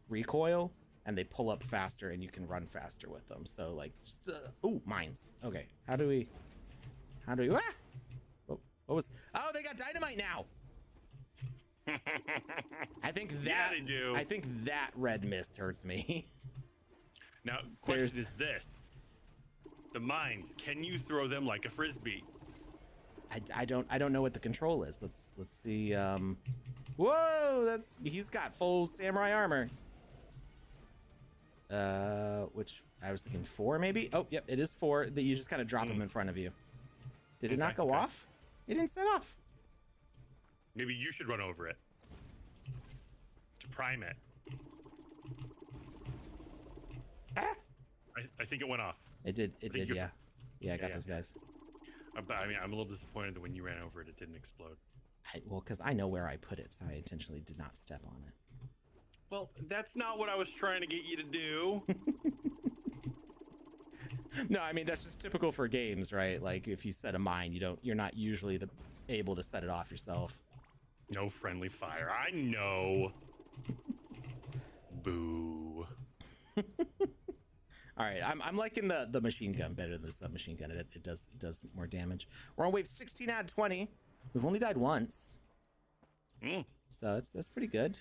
recoil, and they pull up faster, and you can run faster with them. So like, just, ooh, mines. Okay, how do we? Ah! What was? Oh, they got dynamite now. I think that. Yeah, they do. I think that red mist hurts me. Now, question There's- is this: the mines, can you throw them like a frisbee? I don't know what the control is. Let's see. Whoa, he's got full samurai armor. Which I was thinking 4 maybe. Oh, yep, it is 4. That you just kind of drop them in front of you. Did it not go off? It didn't set off. Maybe you should run over it to prime it. Ah! I think it went off. It did. It think did. you're- Yeah. Yeah, I got yeah. those guys. But I mean, I'm a little disappointed that when you ran over it, it didn't explode. Well, because I know where I put it, so I intentionally did not step on it. Well, that's not what I was trying to get you to do. No, I mean that's just typical for games, right? Like if you set a mine, you're not usually able to set it off yourself. No friendly fire. I know. Boo. All right, I'm liking the machine gun better than the submachine gun. It does more damage. We're on wave 16 out of 20. We've only died once, so that's pretty good.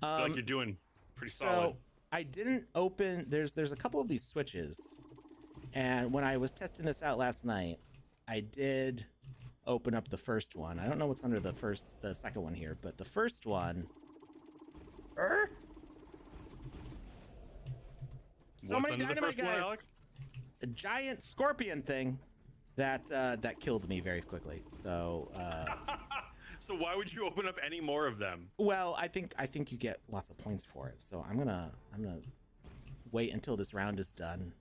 I feel like you're doing pretty So solid. I didn't open. There's a couple of these switches, and when I was testing this out last night, I did open up the first one. I don't know what's under the second one here, but the first one. So What's many under the dynamite first one, guys. Alex? A giant scorpion thing that killed me very quickly. So So why would you open up any more of them? well, I think you get lots of points for it. So I'm gonna wait until this round is done,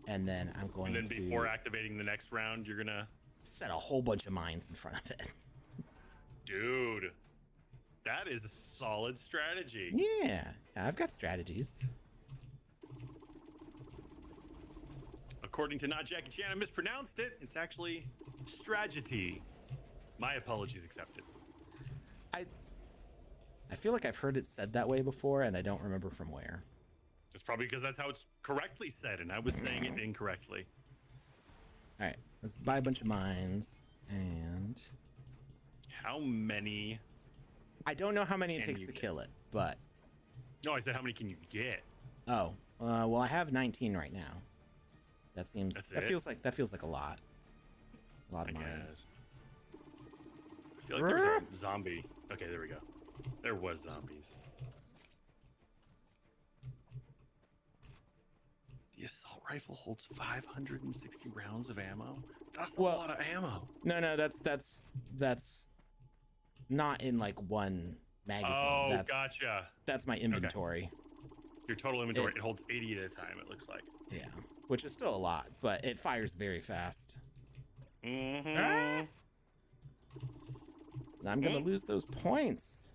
and then I'm going And then to before activating the next round, you're gonna... set a whole bunch of mines in front of it. Dude, that is a solid strategy. Yeah, I've got strategies. According to Not Jackie Chan, I mispronounced it. It's actually strategy. My apologies accepted. I feel like I've heard it said that way before, and I don't remember from where. It's probably because that's how it's correctly said, and I was saying it incorrectly. All right, let's buy a bunch of mines, and How many? I don't know how many it Can takes you to get? kill it, but No, I said how many can you get? oh, well, I have 19 right now. That seems That's that it? feels like a lot. A lot I of mines. guess. I feel like there's a zombie. Okay, there we go. There was zombies. The assault rifle holds 560 rounds of ammo. That's a Well- lot of ammo. No, that's not in like one magazine. Oh, that's, gotcha. That's my inventory. Your total inventory, it holds 80 at a time, it looks like. Yeah, which is still a lot, but it fires very fast. Mm-hmm. Ah! I'm gonna lose those points.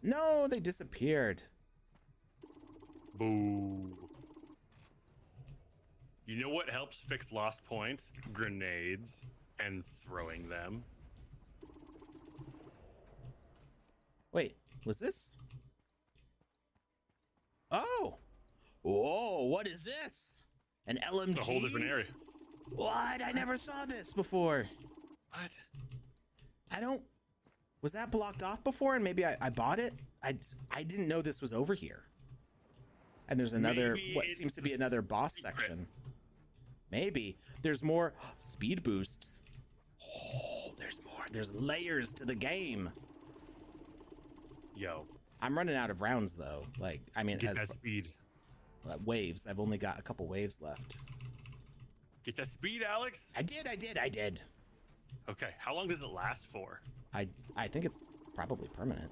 No, they disappeared. Boo. You know what helps fix lost points? Grenades and throwing them. Wait, was this? Oh! Whoa, what is this? An LMG? It's a whole different area. What? I never saw this before. What? I don't... Was that blocked off before and maybe I bought it? I didn't know this was over here. And there's another, Maybe what it's seems to be a another boss secret. section. Maybe. There's more speed boosts. Oh, there's more. There's layers to the game. Yo, I'm running out of rounds though. Like, I mean, get as that speed. waves. I've only got a couple waves left. Get that speed, Alex. I did. Okay, how long does it last for? I think it's probably permanent.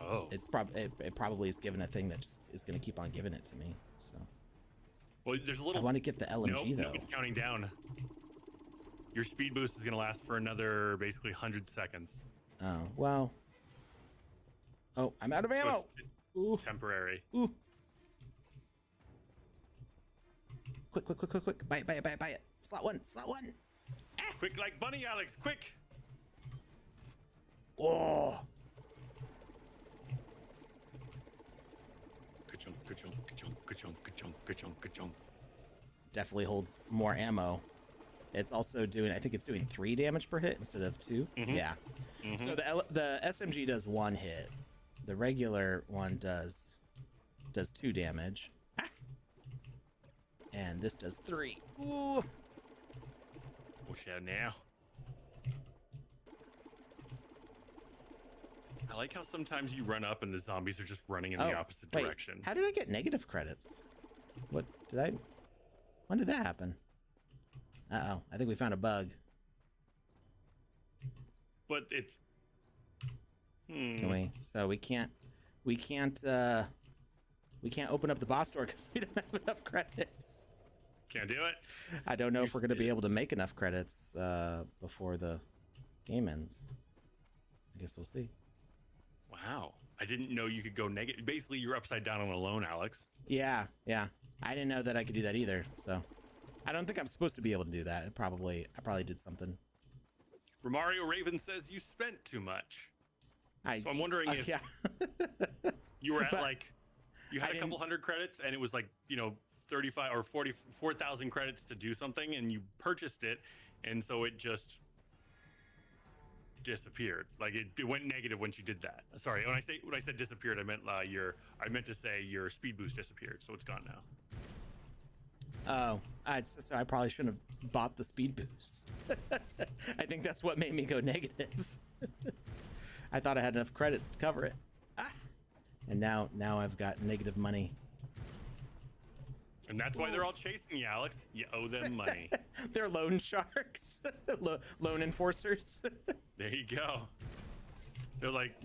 Oh. It's it probably is given a thing that just is going to keep on giving it to me. So. Well, there's a little. I want to get the LMG though. Nope, it's counting down. Your speed boost is going to last for another basically 100 seconds. Oh well. Oh, I'm out of ammo. So it's temporary. Ooh. Quick. Buy it. Slot one. Ah! Quick like bunny, Alex, quick. Whoa. Ka-chunk. Definitely holds more ammo. It's also doing, I think it's doing 3 damage per hit instead of 2. Mm-hmm. Yeah. Mm-hmm. So the SMG does 1 hit. The regular one does 2 damage. Ah! And this does 3. Ooh. Push out now. I like how sometimes you run up and the zombies are just running in the opposite direction. How did I get negative credits? What did I? When did that happen? Uh-oh, I think we found a bug. But it's Can we? So we can't open up the boss door because we don't have enough credits. Can't do it. I don't know if we're going to be able to make enough credits before the game ends. I guess we'll see. Wow. I didn't know you could go negative. Basically, you're upside down on a loan, Alex. Yeah. I didn't know that I could do that either. So I don't think I'm supposed to be able to do that. I probably did something. Romario Raven says you spent too much. So I'm wondering if yeah. you were at you had I a couple hundred credits and it was 35 or 44,000 credits to do something and you purchased it. And so it just disappeared. Like it went negative when you did that. Sorry, when I said disappeared, I meant to say your speed boost disappeared. So it's gone now. Oh, so I probably shouldn't have bought the speed boost. I think that's what made me go negative. I thought I had enough credits to cover it. And now I've got negative money. And that's why they're all chasing you, Alex. You owe them money. They're loan sharks, loan enforcers. There you go. They're like,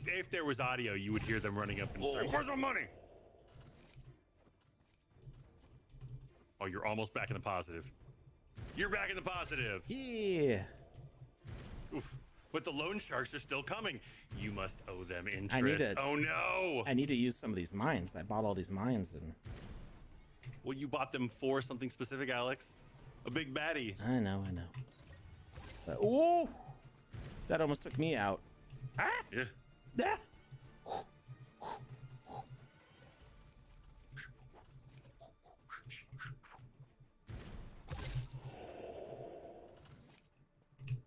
if there was audio, you would hear them running up and say, "Where's the money?" Oh, you're almost back in the positive. You're back in the positive. Yeah. Oof. But the loan sharks are still coming. You must owe them interest. Oh no! I need to use some of these mines. I bought all these mines and. Well, you bought them for something specific, Alex. A big baddie. I know. But, ooh! That almost took me out. Ah! Yeah. Ah!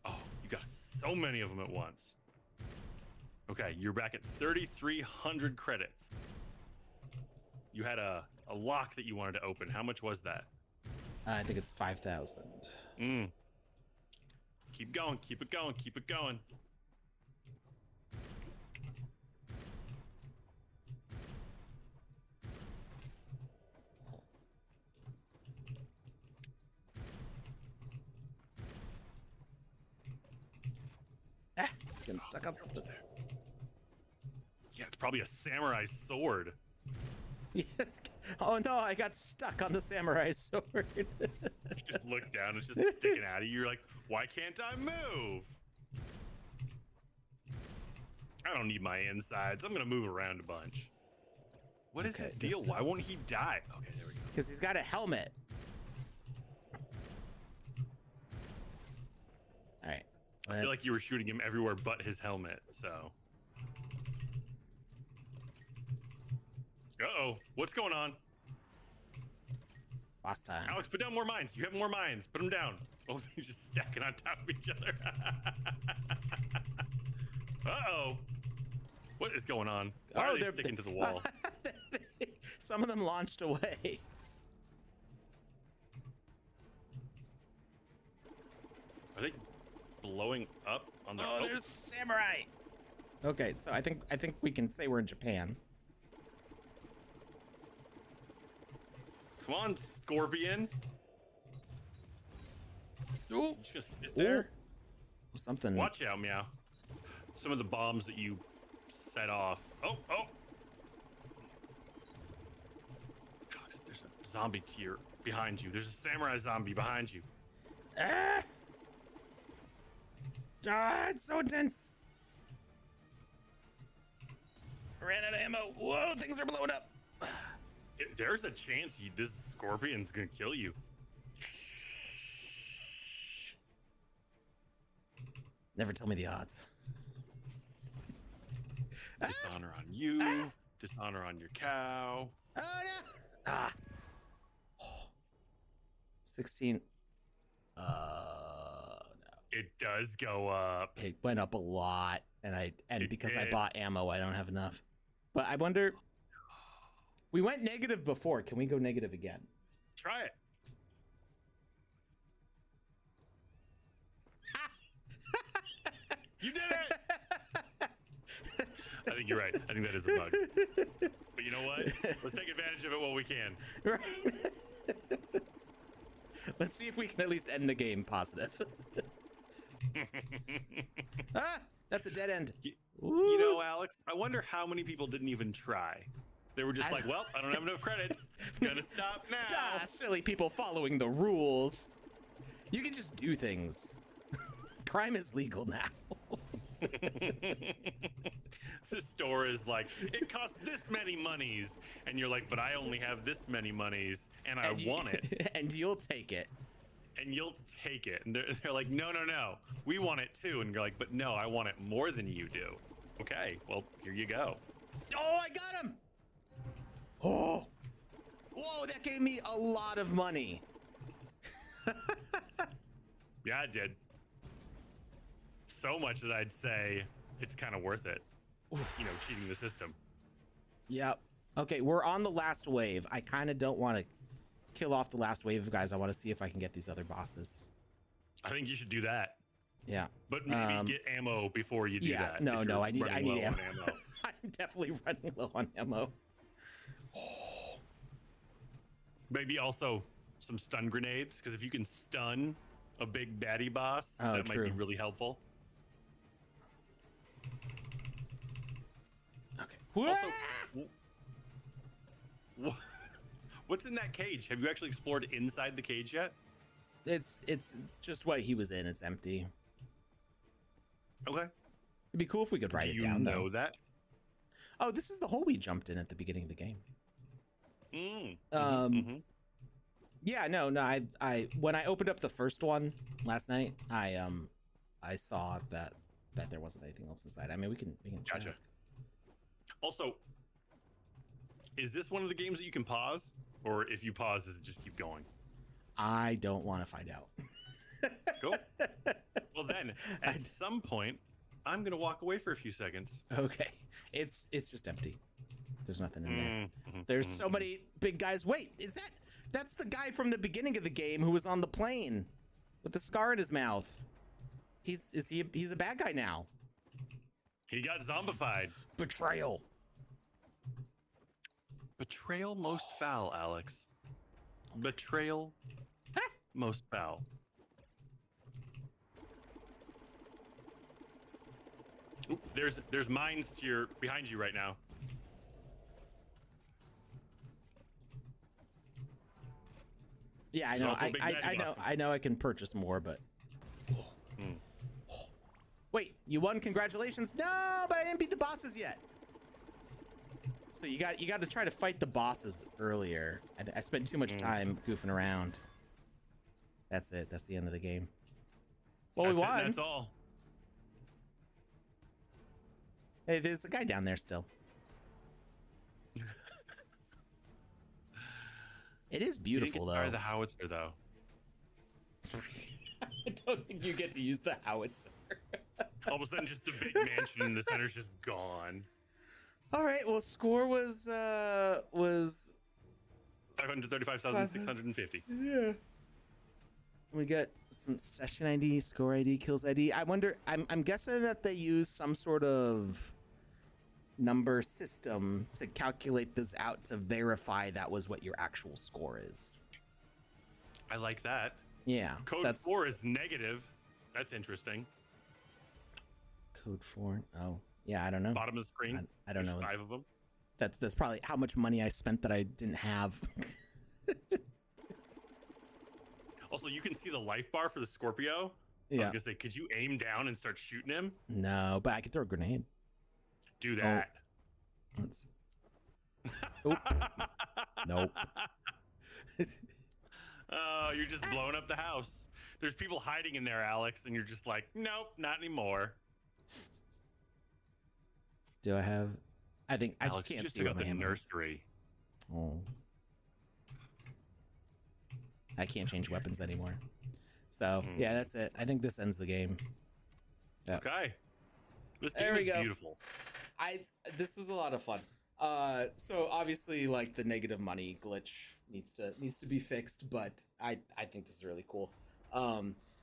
Oh, you got so many of them at once. Okay, you're back at 3,300 credits. You had a lock that you wanted to open. How much was that? I think it's 5,000. Keep going. Keep it going. Getting stuck on something. Yeah, it's probably a samurai sword. Yes. Oh no, I got stuck on the samurai sword. You just look down, it's just sticking out of you. You're like, why can't I move? I don't need my insides. I'm gonna move around a bunch. What is his deal? Why won't he die? Okay, there we go. Because he's got a helmet. All right. I feel like you were shooting him everywhere but his helmet, so. Uh-oh, what's going on? Boss time. Alex, put down more mines. You have more mines. Put them down. Oh, they're just stacking on top of each other. Uh-oh. What is going on? Why are they sticking to the wall? Some of them launched away. Are they blowing up on their... Oh, there's samurai. Okay, so I think we can say we're in Japan. Come on, Scorpion. Ooh. Just gonna sit there. something. Watch out, Meow. Some of the bombs that you set off. Oh. Alex, there's a zombie tier behind you. There's a samurai zombie behind you. It's so intense. I ran out of ammo. Whoa, things are blowing up. There's a chance this scorpion's gonna kill you. Never tell me the odds. Dishonor on you. Dishonor on your cow. Oh no! 16. No. It does go up. It went up a lot, and because I did. bought ammo, I don't have enough. But I wonder. We went negative before. Can we go negative again? Try it. You did it! I think you're right. I think that is a bug. But you know what? Let's take advantage of it while we can. Right. Let's see if we can at least end the game positive. That's a dead end. You know, Alex, I wonder how many people didn't even try. They were just like, well, I don't have enough credits. Gonna stop now. Silly people following the rules. You can just do things. Crime is legal now. The store is like, it costs this many monies. And you're like, but I only have this many monies and I want it. And you'll take it. And you'll take it. And they're like, no, we want it too. And you're like, but no, I want it more than you do. Okay, well, here you go. Oh, I got him. Oh, whoa, that gave me a lot of money. Yeah, it did. So much that I'd say it's kind of worth it. You know, cheating the system. Yep. Okay, we're on the last wave. I kind of don't want to kill off the last wave of guys. I want to see if I can get these other bosses. I think you should do that. Yeah. But maybe get ammo before you do that. No, I need ammo. ammo. I'm definitely running low on ammo. Maybe also some stun grenades, because if you can stun a big baddie boss, that might be really helpful. Okay. Also, what's in that cage? Have you actually explored inside the cage yet? It's just what he was in. It's empty. Okay. It'd be cool if we could write Do it down. you know that? Oh, this is the hole we jumped in at the beginning of the game. Yeah, no, I when I opened up the first one last night, I saw that there wasn't anything else inside. I mean, we can check. Gotcha. Also, is this one of the games that you can pause, or if you pause, does it just keep going? I don't want to find out. Cool. Well, then at some point, I'm gonna walk away for a few seconds. Okay, it's just empty. There's nothing in there. There's so many big guys. Wait, that's the guy from the beginning of the game who was on the plane with the scar in his mouth. He's a bad guy now. He got zombified. Betrayal. Betrayal most foul, Alex. Betrayal most foul. Oop, there's mines behind you right now. Yeah, I know. I know. I can purchase more, but. Wait, you won? Congratulations! No, but I didn't beat the bosses yet. So you got to try to fight the bosses earlier. I spent too much time goofing around. That's it. That's the end of the game. Well, we won. That's all. Hey, there's a guy down there still. It is beautiful, though. Fire the howitzer, though. I don't think you get to use the howitzer. All of a sudden, just the big mansion in the center is just gone. All right. Well, score was 535,650. Yeah. We got some session ID, score ID, kills ID. I wonder. I'm guessing that they use some sort of number system to calculate this out to verify that was what your actual score is. I like that. Yeah. Code 4 is negative. That's interesting. Code 4. Oh, yeah, I don't know. Bottom of the screen. I don't There's know. 5 of them. That's probably how much money I spent that I didn't have. Also, you can see the life bar for the Scorpio. I was Yeah. gonna say, could you aim down and start shooting him? No, but I could throw a grenade. Do that. Let's... Oops. Nope. Oh, you're just blowing up the house. There's people hiding in there, Alex, and you're just like, nope, not anymore. Do I have? I think I Alex, just can't you just see took what out my the ammo is. nursery. Oh. I can't change weapons anymore. So yeah, that's it. I think this ends the game. Yep. Okay. This There game we is go. beautiful. This was a lot of fun. So obviously, like, the negative money glitch needs to be fixed, but I think this is really cool.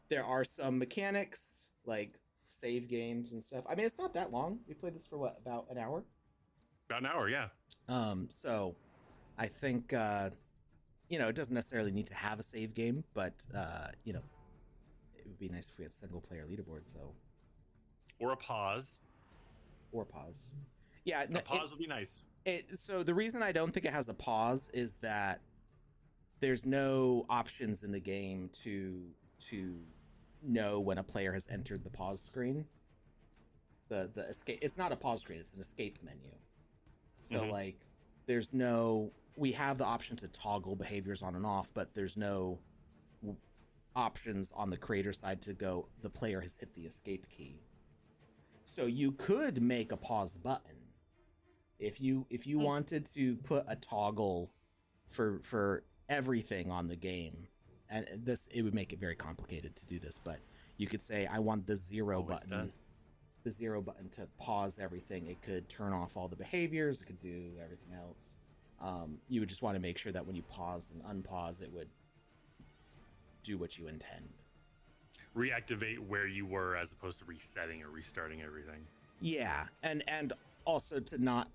There are some mechanics like save games and stuff. I mean, it's not that long. We played this for what, about an hour? About an hour, yeah. So I think it doesn't necessarily need to have a save game, but it would be nice if we had single player leaderboards though. Or a pause. Or pause. Yeah, A pause would be nice. So the reason I don't think it has a pause is that there's no options in the game to know when a player has entered the pause screen. The escape, it's not a pause screen, it's an escape menu. So like there's no, we have the option to toggle behaviors on and off, but there's no options on the creator side to go, the player has hit the escape key. So you could make a pause button if you wanted to put a toggle for everything on the game, and it would make it very complicated to do this, but you could say I want the zero button to pause everything. It could turn off all the behaviors, it could do everything else. You would just want to make sure that when you pause and unpause, it would do what you intend. Reactivate where you were as opposed to resetting or restarting everything. Yeah, and also to not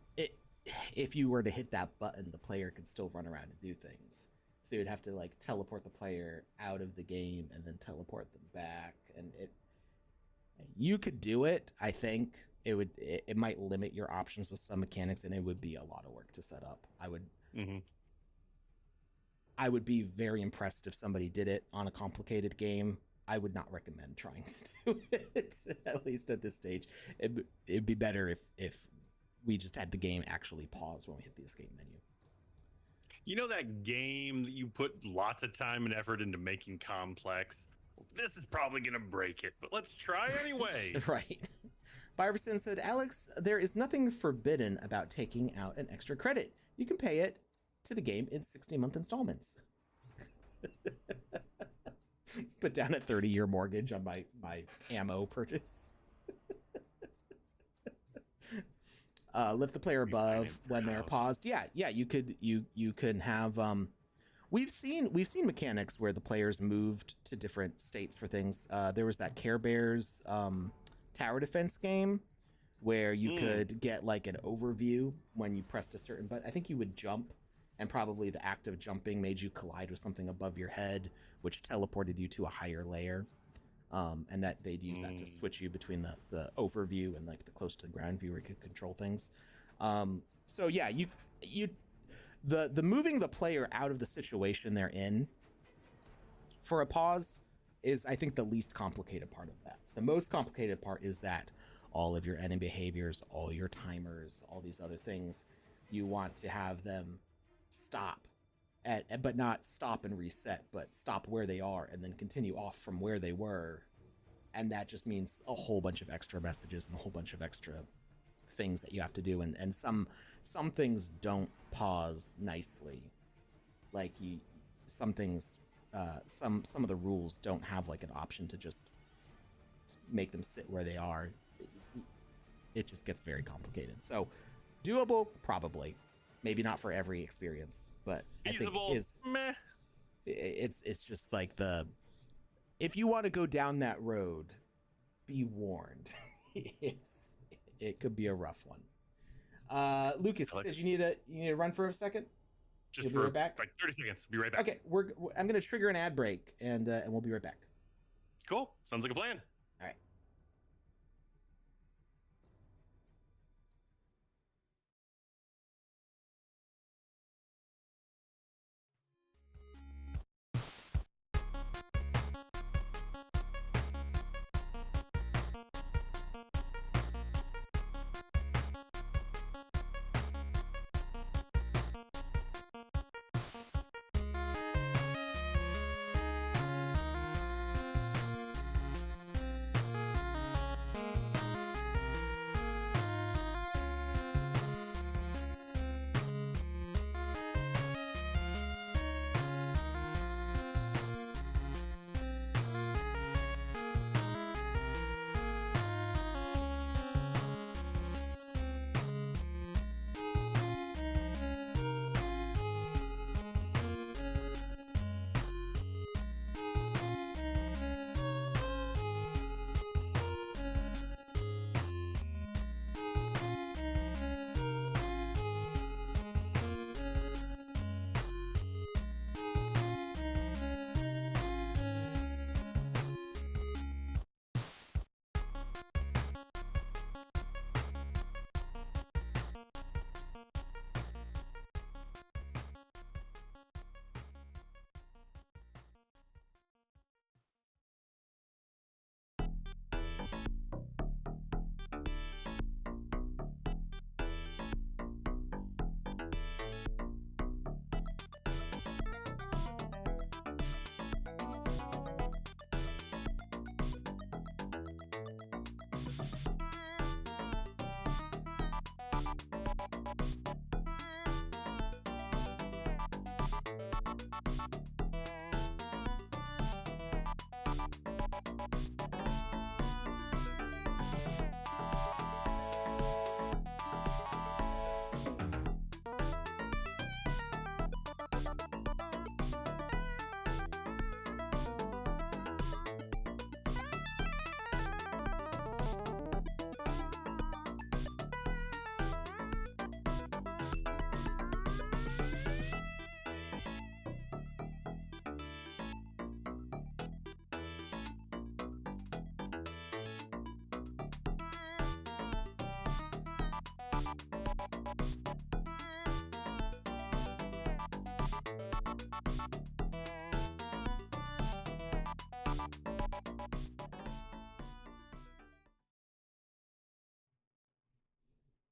if you were to hit that button, the player could still run around and do things. So you'd have to like teleport the player out of the game and then teleport them back, and you could do it. I think it might limit your options with some mechanics, and it would be a lot of work to set up. I would be very impressed if somebody did it on a complicated game. I would not recommend trying to do it, at least at this stage. It'd be better if we just had the game actually pause when we hit the escape menu. You know that game that you put lots of time and effort into making complex? Well, this is probably going to break it, but let's try anyway. Right. Byverson said, Alex, there is nothing forbidden about taking out an extra credit. You can pay it to the game in 60-month installments. Put down a 30-year mortgage on my ammo purchase. Lift the player above when they're paused. Yeah, you can have we've seen mechanics where the players moved to different states for things. There was that Care Bears tower defense game where you could get like an overview when you pressed a certain button. I think you would jump, and probably the act of jumping made you collide with something above your head, which teleported you to a higher layer. And that they'd use that to switch you between the overview and like the close to the ground view where you could control things. So yeah, the moving the player out of the situation they're in for a pause is, I think, the least complicated part of that. The most complicated part is that all of your enemy behaviors, all your timers, all these other things, you want to have them stop but not stop and reset, but stop where they are and then continue off from where they were. And that just means a whole bunch of extra messages and a whole bunch of extra things that you have to do. And some things don't pause nicely. Like some things, some of the rules don't have like an option to just make them sit where they are. It just gets very complicated. So doable, probably. Maybe not for every experience, but feasible. I think Meh. It's just like if you want to go down that road, be warned. It could be a rough one. Lucas says you need to run for a second. Just You'll for be right back. like 30 seconds. Be right back. Okay, I'm gonna trigger an ad break and we'll be right back. Cool. Sounds like a plan. All right.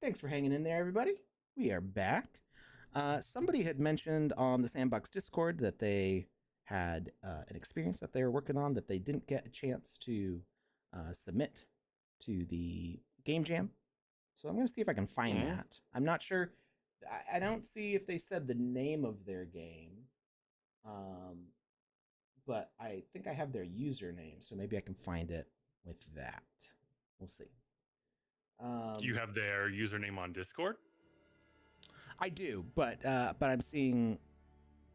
Thanks for hanging in there, everybody. We are back. Somebody had mentioned on the Sandbox Discord that they had an experience that they were working on that they didn't get a chance to submit to the Game Jam. So I'm going to see if I can find that. I'm not sure. I don't see if they said the name of their game. But I think I have their username, so maybe I can find it with that. We'll see. Do you have their username on Discord? I do, but I'm seeing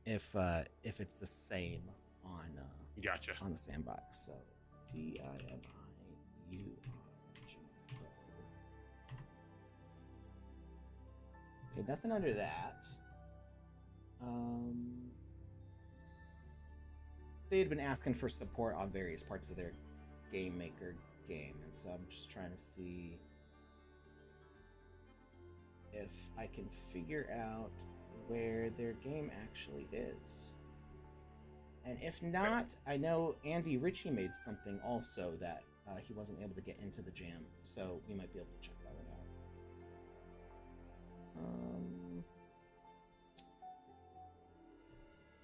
if it's the same on Gotcha. on the Sandbox. So DIMIURG. Okay, nothing under that. They had been asking for support on various parts of their Game Maker game, and so I'm just trying to see if I can figure out where their game actually is. And if not, I know Andy Ritchie made something also that he wasn't able to get into the jam, so we might be able to check that one out.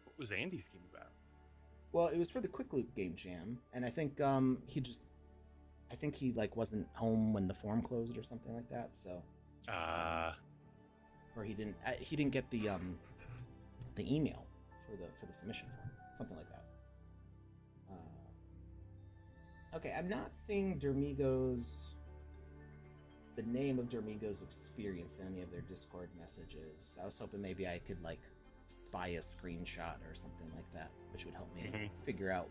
What was Andy's game about? Well, it was for the Quick Loop Game Jam, and I think he like wasn't home when the forum closed or something like that, so or he didn't get the email for the submission form, something like that. Okay, I'm not seeing the name of Dermigo's experience in any of their Discord messages. I was hoping maybe I could like spy a screenshot or something like that, which would help me figure out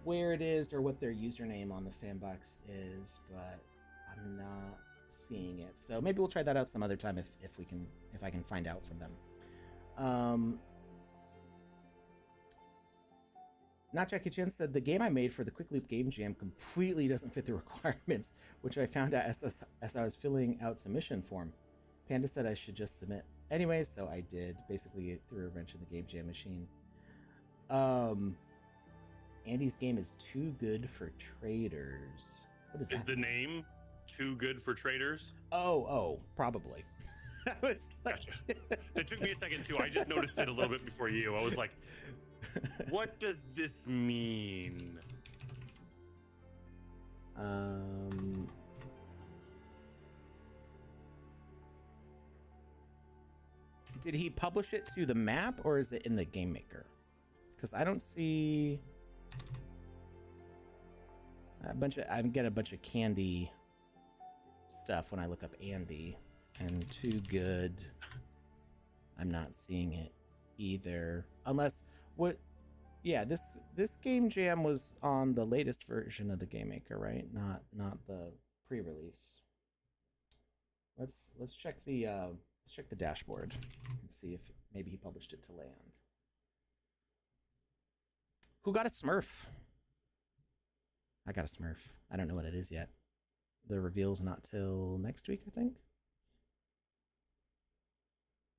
where it is or what their username on the Sandbox is, but I'm not seeing it. So maybe we'll try that out some other time if I can find out from them. Not Jackie Chan said the game I made for the Quick Loop Game Jam completely doesn't fit the requirements, which I found out as I was filling out submission form. Panda said I should just submit anyways, so I did. Basically, it threw a wrench in the Game Jam machine. Andy's game is too good for traders. What is that? Is the name too good for traders? Oh, probably. I was like... Gotcha. It took me a second too. I just noticed it a little bit before you. I was like, what does this mean? Did he publish it to the map or is it in the Game Maker? Because I don't see I'm getting a bunch of candy stuff when I look up Andy, and too good. I'm not seeing it either. Unless this Game Jam was on the latest version of the Game Maker, right? Not the pre-release. Let's check the dashboard and see if maybe he published it to land. Who got a Smurf? I got a Smurf. I don't know what it is yet. The reveal's not till next week, I think.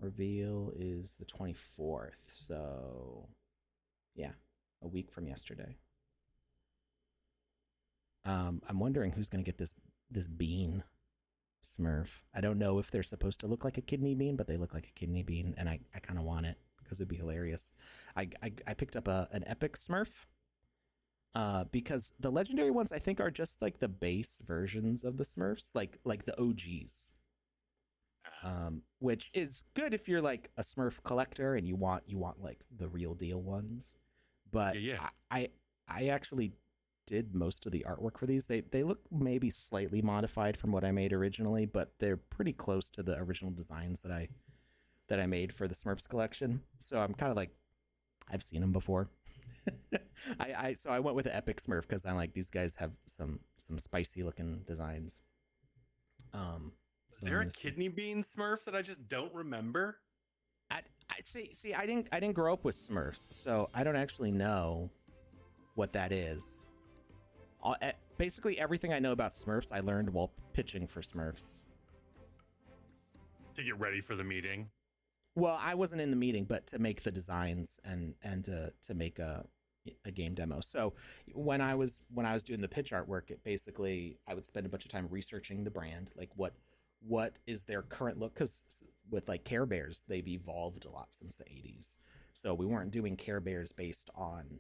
Reveal is the 24th, so yeah, a week from yesterday. I'm wondering who's gonna get this bean Smurf. I don't know if they're supposed to look like a kidney bean, but they look like a kidney bean, and I kind of want it because it'd be hilarious. I picked up an epic Smurf because the legendary ones I think are just like the base versions of the Smurfs, like the OGs. Which is good if you're like a Smurf collector and you want like the real deal ones. But yeah. I actually did most of the artwork for these. They look maybe slightly modified from what I made originally, but they're pretty close to the original designs that I made for the Smurfs collection. So I'm kind of like, I've seen them before. So I went with the epic Smurf because I'm like, these guys have some spicy looking designs. Is there a kidney bean Smurf that I just don't remember? I see. I didn't grow up with Smurfs, so I don't actually know what that is. Basically, everything I know about Smurfs, I learned while pitching for Smurfs. To get ready for the meeting. Well, I wasn't in the meeting, but to make the designs and to make a game demo. So when I was doing the pitch artwork, it basically I would spend a bunch of time researching the brand, like what what is their current look, because with like Care Bears, they've evolved a lot since the 80s. So we weren't doing Care Bears based on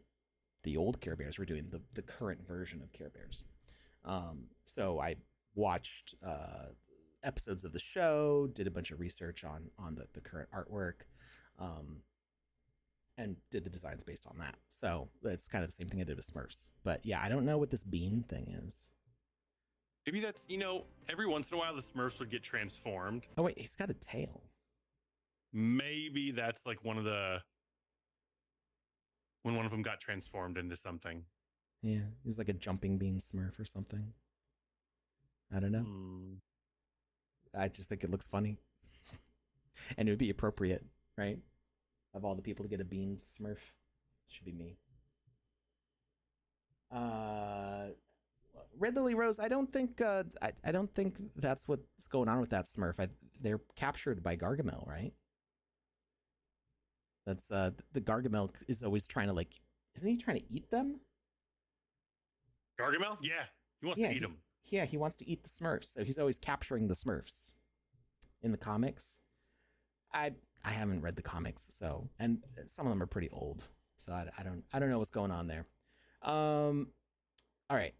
the old Care Bears. We're doing the current version of Care Bears. So I watched episodes of the show, did a bunch of research on the current artwork, and did the designs based on that. So it's kind of the same thing I did with Smurfs. But yeah, I don't know what this bean thing is. Maybe that's, every once in a while the Smurfs would get transformed. Oh wait, he's got a tail. Maybe that's like when one of them got transformed into something. Yeah, he's like a jumping bean Smurf or something. I don't know. I just think it looks funny. And it would be appropriate, right? Of all the people to get a bean Smurf, it should be me. Red Lily Rose, I don't think I don't think that's what's going on with that Smurf. They're captured by Gargamel, right? That's the Gargamel is always trying to, like, isn't he trying to eat them? Gargamel? Yeah, he wants to eat them. Yeah, he wants to eat the Smurfs, so he's always capturing the Smurfs in the comics. I haven't read the comics, so, and some of them are pretty old, so I don't know what's going on there. All right,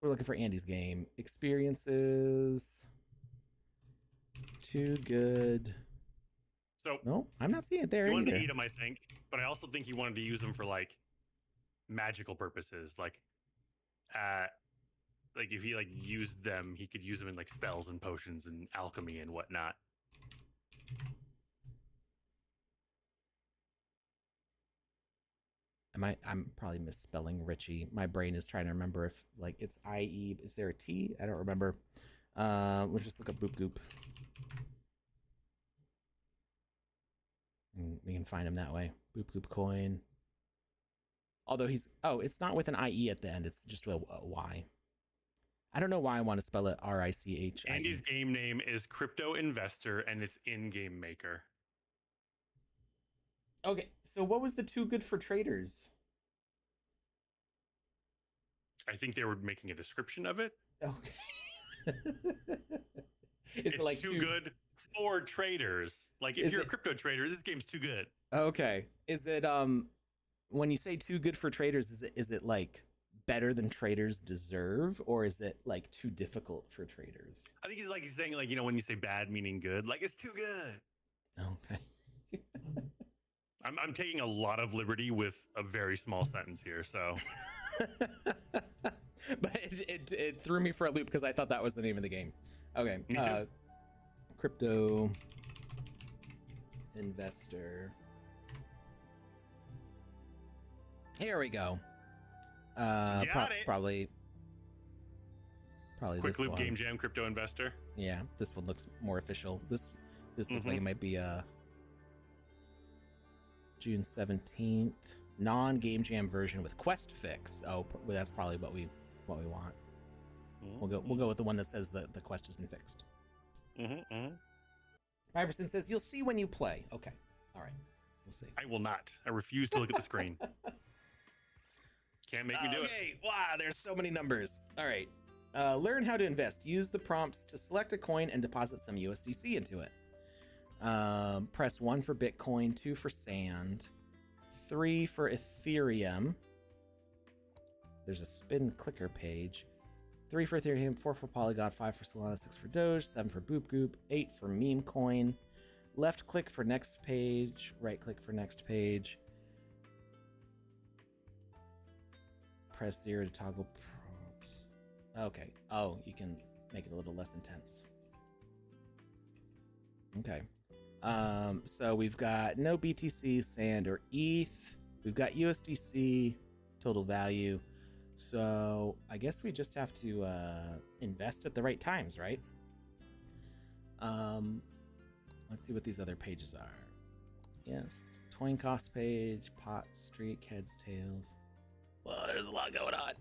we're looking for Andy's game experiences. Too good. So no, I'm not seeing it there. He wanted either. to eat them, I think, but I also think he wanted to use them for like magical purposes, like if he like used them, he could use them in like spells and potions and alchemy and whatnot. I'm probably misspelling Richie. My brain is trying to remember if like it's IE. Is there a T? I don't remember. We'll just look up Boop Goop. And we can find him that way. Boop Goop coin. Although it's not with an IE at the end. It's just a Y. I don't know why I want to spell it RICH. Andy's game name is Crypto Investor, and it's in Game Maker. Okay, so what was the Too Good for Traders? I think they were making a description of it. Okay. It's like too good for traders. Like if you're a crypto trader, this game's too good. Okay. Is it when you say too good for traders, is it like better than traders deserve, or is it like too difficult for traders? I think he's saying like, when you say bad meaning good, like it's too good. Okay. I'm taking a lot of liberty with a very small sentence here, so. But it threw me for a loop because I thought that was the name of the game. Okay. Me too. Crypto Investor. Here we go. Got it. Probably Quick this Loop one. Game Jam Crypto Investor. Yeah, this one looks more official. This looks like it might be June 17th non-game jam version with quest fix. Oh, well, that's probably what we want. We'll go with the one that says that the quest has been fixed. Iverson says you'll see when you play. Okay, all right, we'll see. I will not. I refuse to look at the screen. Can't make me do it. Okay, wow, there's so many numbers. All right, learn how to invest. Use the prompts to select a coin and deposit some USDC into it. Press 1 for Bitcoin, 2 for Sand, 3 for Ethereum. There's a spin clicker page. 3 for Ethereum, 4 for Polygon, 5 for Solana, 6 for Doge, 7 for Boop Goop, 8 for Meme Coin. Left click for next page, right click for next page. Press 0 to toggle prompts. Okay. Oh, you can make it a little less intense. Okay. So we've got no BTC, Sand, or ETH. We've got USDC, total value. So I guess we just have to invest at the right times, right? Let's see what these other pages are. Yes, coin cost page, pot, streak, heads, tails. Well, there's a lot going on.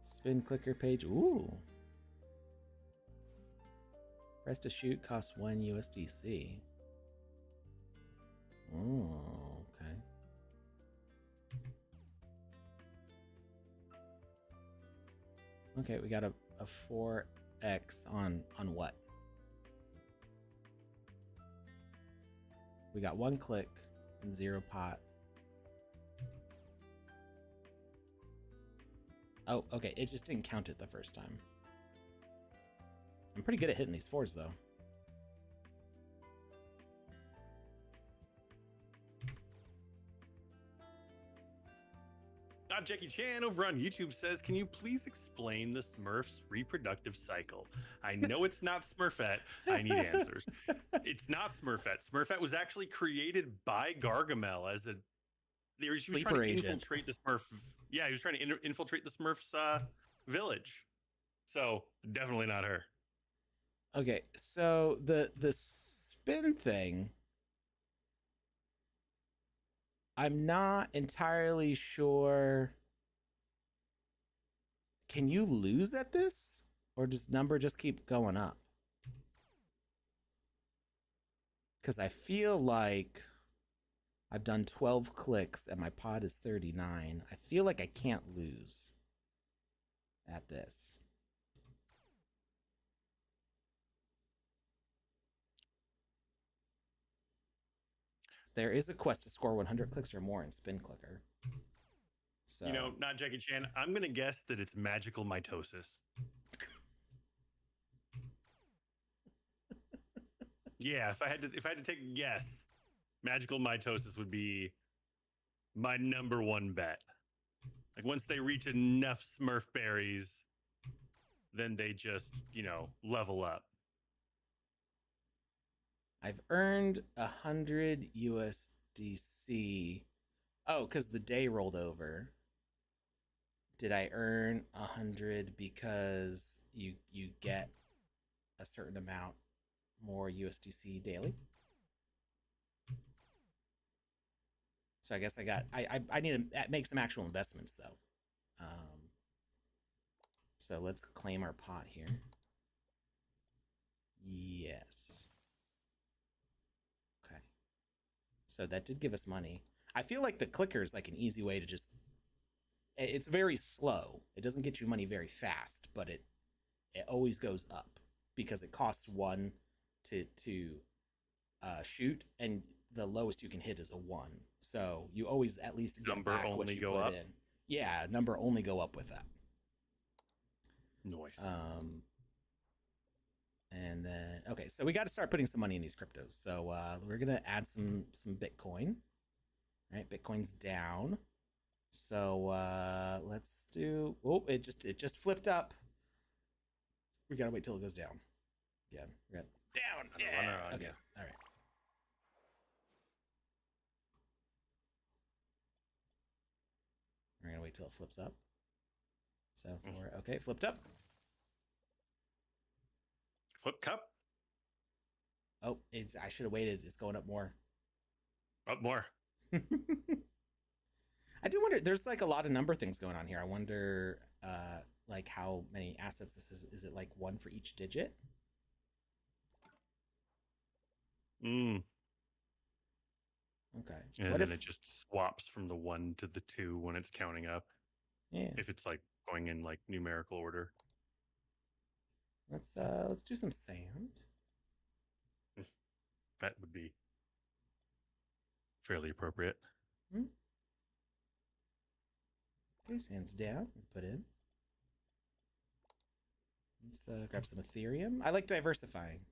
Spin clicker page. Ooh. Press to shoot costs 1 USDC. Oh, okay. Okay, we got a 4 X on what? We got 1 click and 0 pot. Oh, okay. It just didn't count it the first time. I'm pretty good at hitting these 4s, though. Jackie Chan over on YouTube says, can you please explain the Smurfs' reproductive cycle? I know it's not Smurfette. I need answers. It's not Smurfette. Smurfette was actually created by Gargamel as he was trying to infiltrate the Smurf. Yeah, he was trying to infiltrate the Smurfs' village. So definitely not her. Okay, so the spin thing, I'm not entirely sure. Can you lose at this? Or does number just keep going up? Because I feel like I've done 12 clicks and my pot is 39. I feel like I can't lose at this. There is a quest to score 100 clicks or more in Spin Clicker. So, you know, not Jackie Chan. I'm gonna guess that it's magical mitosis. Yeah, if I had to take a guess, magical mitosis would be my number one bet. Like once they reach enough Smurf berries, then they just, you know, level up. I've earned 100 USDC. Oh, because the day rolled over. Did I earn 100 because you get a certain amount more USDC daily? So I guess I need to make some actual investments though. So let's claim our pot here. Yes. Okay. So that did give us money. I feel like the clicker is like an easy way to just. It's very slow. It doesn't get you money very fast, but it always goes up because it costs 1 to shoot, and the lowest you can hit is a 1. So you always at least get number back only what you go put up. in. Yeah, number only go up with that. Nice. And then okay, so we got to start putting some money in these cryptos. So we're gonna add some Bitcoin. All right, Bitcoin's down. So let's do. Oh, it just flipped up. We gotta wait till it goes down. Again, we're gonna down. Yeah. Okay. All right. We're gonna wait till it flips up. So okay, flipped up. Flip cup. Oh, I should have waited. It's going up more. Up more. I do wonder. There's like a lot of number things going on here. I wonder, like how many assets this is. Is it like 1 for each digit? Mm. Okay. And then it just swaps from the 1 to the 2 when it's counting up. Yeah. If it's like going in like numerical order. Let's do some sand. That would be fairly appropriate. Okay, sand's down. Put in. Let's grab some Ethereum. I like diversifying.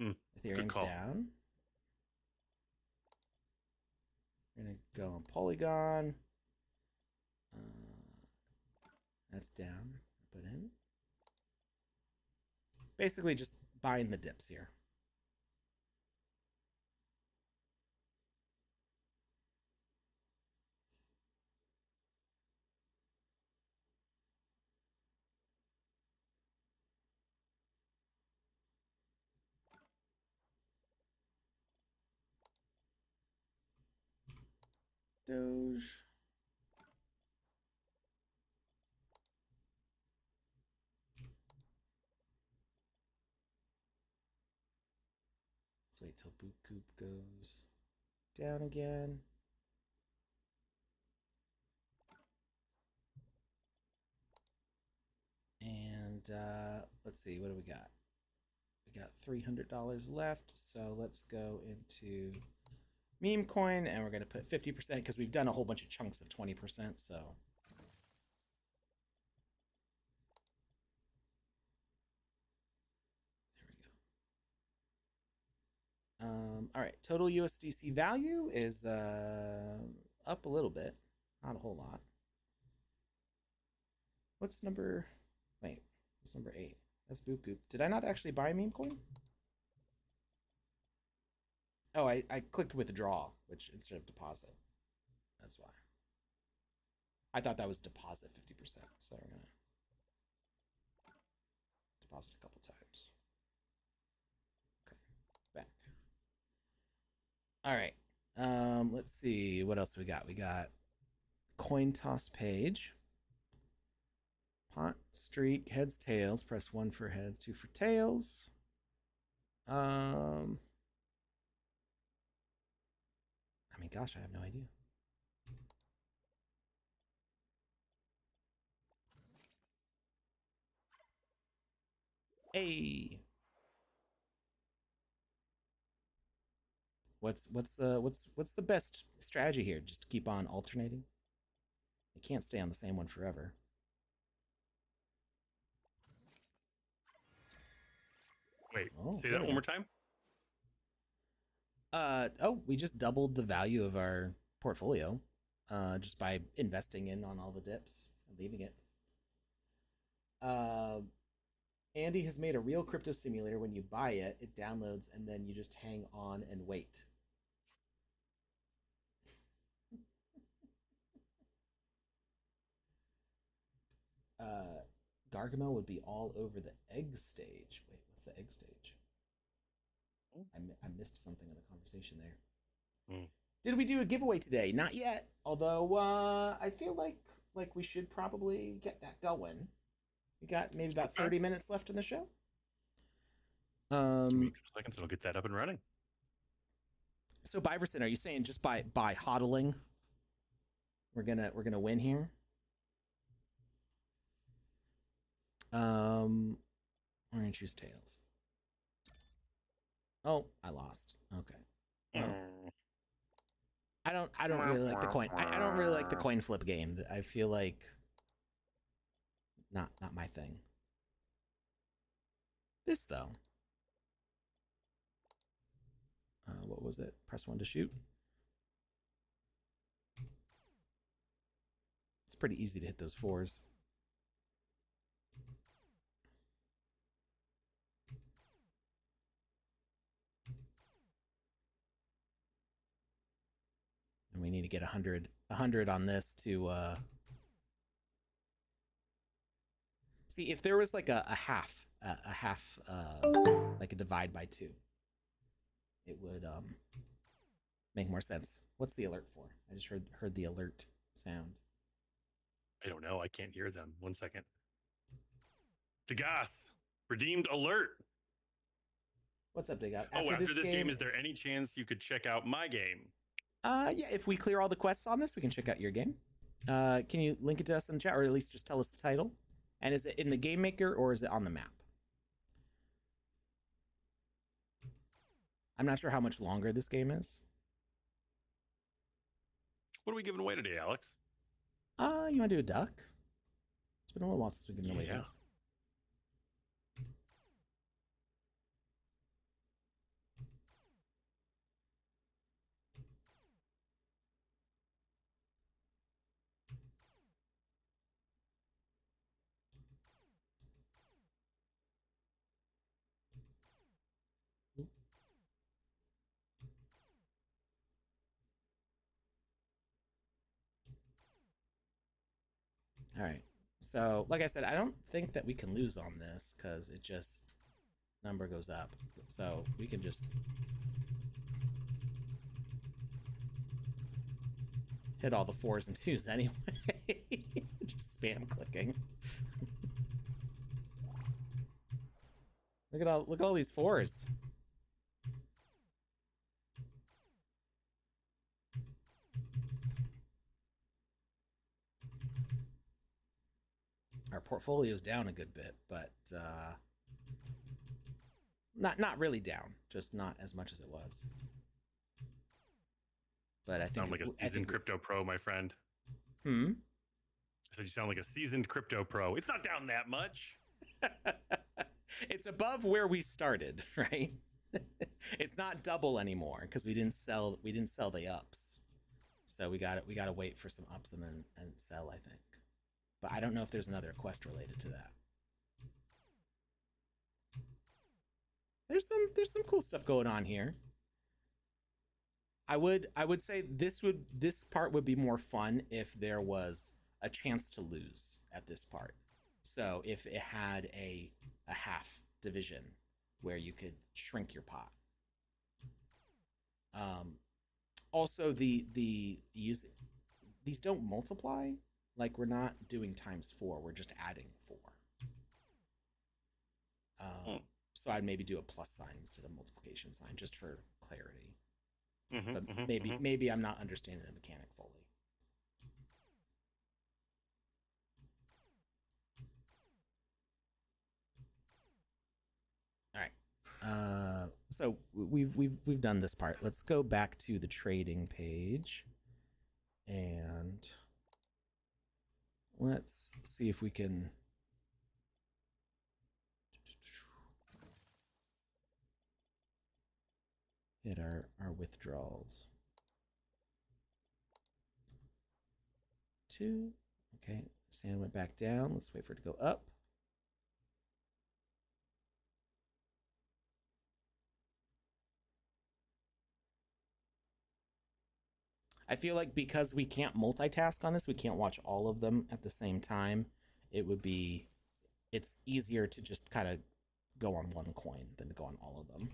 Ethereum's down. We're gonna go on Polygon. That's down. Put in. Basically, just buying the dips here. Doge. Let's wait till Boot Coop goes down again. And And let's see, what do we got? We got $300 left, so let's go into meme coin, and we're going to put 50% because we've done a whole bunch of chunks of 20%, so. There we go. All right, total USDC value is up a little bit, not a whole lot. What's number, wait, what's number 8? That's Boop Goop. Did I not actually buy meme coin? Oh, I clicked withdraw, which instead of deposit. That's why. I thought that was deposit 50%. So we're gonna deposit a couple times. Okay, back. All right. Let's see what else we got. We got coin toss page. Pot, streak, heads, tails. Press 1 for heads, 2 for tails. I mean, gosh, I have no idea. Hey. What's the best strategy here? Just keep on alternating? You can't stay on the same one forever. Wait, say that one more time. We just doubled the value of our portfolio just by investing in on all the dips and leaving it. Andy has made a real crypto simulator. When you buy it, it downloads and then you just hang on and wait. Gargamel would be all over the egg stage. Wait, what's the egg stage? I missed something in the conversation there. Did we do a giveaway today? Not yet. Although I feel like we should probably get that going. We got maybe about 30 minutes left in the show. Give me a couple seconds and I'll get that up and running. So Biverson, are you saying just by hodling we're gonna win here? We're gonna choose tails. Oh, I lost. Okay. Well, I don't really like the coin. I don't really like the coin flip game. I feel like not my thing. This though. What was it? Press 1 to shoot. It's pretty easy to hit those 4s. And we need to get 100 on this to see if there was like a half like a divide by 2. It would make more sense. What's the alert for? I just heard the alert sound. I don't know. I can't hear them. 1 second. Degas, redeemed alert. What's up, Degas? After this game, is there any chance you could check out my game? Yeah, if we clear all the quests on this, we can check out your game. Can you link it to us in the chat, or at least just tell us the title? And is it in the Game Maker, or is it on the map? I'm not sure how much longer this game is. What are we giving away today, Alex? You want to do a duck? It's been a little while since we've given away a duck. All right. So, like I said, I don't think that we can lose on this because it just number goes up. So we can just hit all the 4s and 2s anyway. Just spam clicking. Look at all these 4s. our portfolio's down a good bit, but not really down, just not as much as it was. But I think Sound like a seasoned crypto pro, my friend. Hmm. I said you sound like a seasoned crypto pro. It's not down that much. It's above where we started, right? It's not double anymore because we didn't sell the ups. So we got to wait for some ups and sell, I think. But I don't know if there's another quest related to that. There's some cool stuff going on here. I would say this part would be more fun if there was a chance to lose at this part. So if it had a half division where you could shrink your pot. Also these don't multiply. Like we're not doing ×4, we're just adding 4. So I'd maybe do a plus sign instead of multiplication sign just for clarity. But maybe I'm not understanding the mechanic fully. All right. So we've done this part. Let's go back to the trading page, and let's see if we can hit our withdrawals. 2. Okay, sand went back down. Let's wait for it to go up. I feel like because we can't multitask on this, we can't watch all of them at the same time. It's easier to just kind of go on one coin than to go on all of them.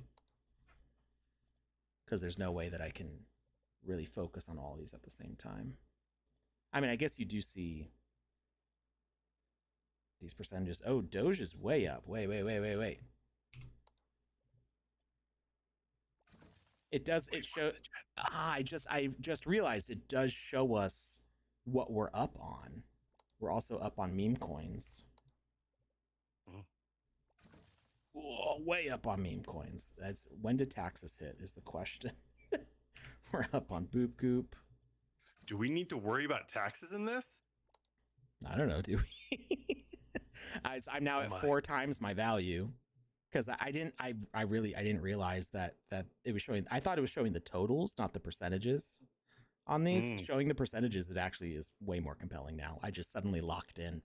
Because there's no way that I can really focus on all these at the same time. I mean, I guess you do see these percentages. Oh, Doge is way up. Wait. It does. It show. I just realized it does show us what we're up on. We're also up on meme coins. Whoa, way up on meme coins. That's when did taxes hit is the question. We're up on Boop Goop. Do we need to worry about taxes in this? I don't know. Do we? I'm now at 4 times my value. Because I didn't realize that it was showing. I thought it was showing the totals, not the percentages on these. Showing the percentages, it actually is way more compelling now. I just suddenly locked in.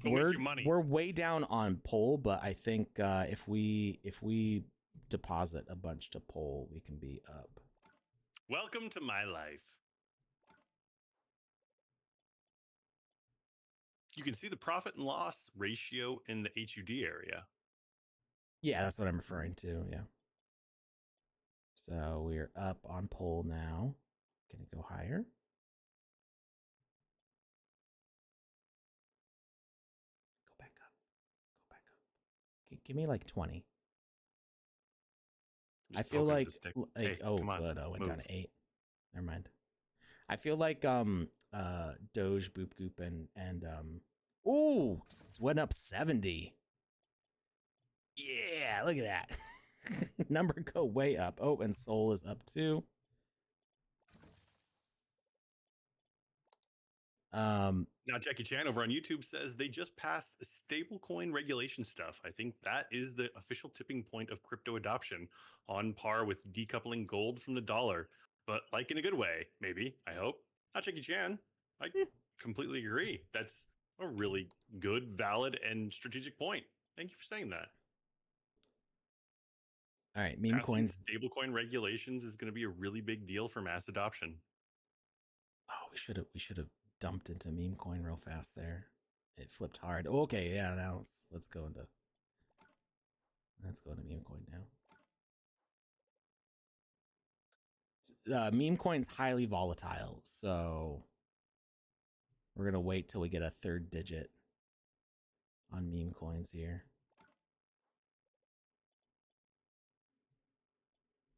We're way down on poll, but I think if we deposit a bunch to poll, we can be up. Welcome to my life. You can see the profit and loss ratio in the HUD area. Yeah, that's what I'm referring to. Yeah. So we're up on poll now. Can it go higher? Go back up. Give me like 20. I feel like hey, oh, but I went down to 8. Never mind. I feel like Doge, Boop Goop, and ooh, went up 70. Yeah, look at that. Number go way up. Oh, and Soul is up too. Now Jackie Chan over on YouTube says they just passed stablecoin regulation stuff. I think that is the official tipping point of crypto adoption, on par with decoupling gold from the dollar, but like in a good way, maybe. I hope. Not Jackie Chan. I completely agree. That's a really good, valid, and strategic point. Thank you for saying that. All right, meme coins. Stablecoin regulations is going to be a really big deal for mass adoption. Oh, we should have dumped into meme coin real fast there. It flipped hard. Okay, yeah. Now let's go into meme coin now. Meme coin's highly volatile, so we're gonna wait till we get a 3rd digit on meme coins here.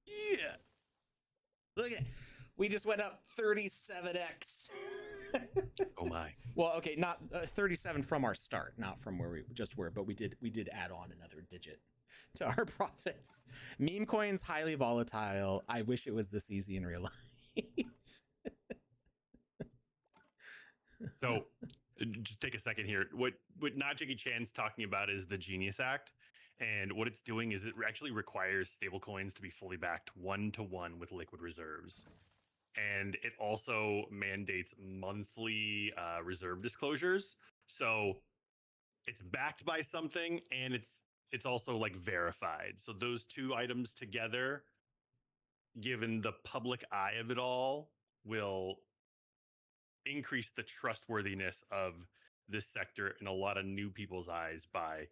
Yeah. Look at it. We just went up 37x. Oh my. Well, okay, not 37 from our start, not from where we just were, but we did add on another digit to our profits. Meme coins highly volatile. I wish it was this easy in real life. So just take a second here. What Not Jackie Chan's talking about is the Genius Act. And what it's doing is it actually requires stablecoins to be fully backed 1-to-1 with liquid reserves. And it also mandates monthly reserve disclosures. So it's backed by something, and it's also like verified. So those two items together, given the public eye of it all, will increase the trustworthiness of this sector in a lot of new people's eyes by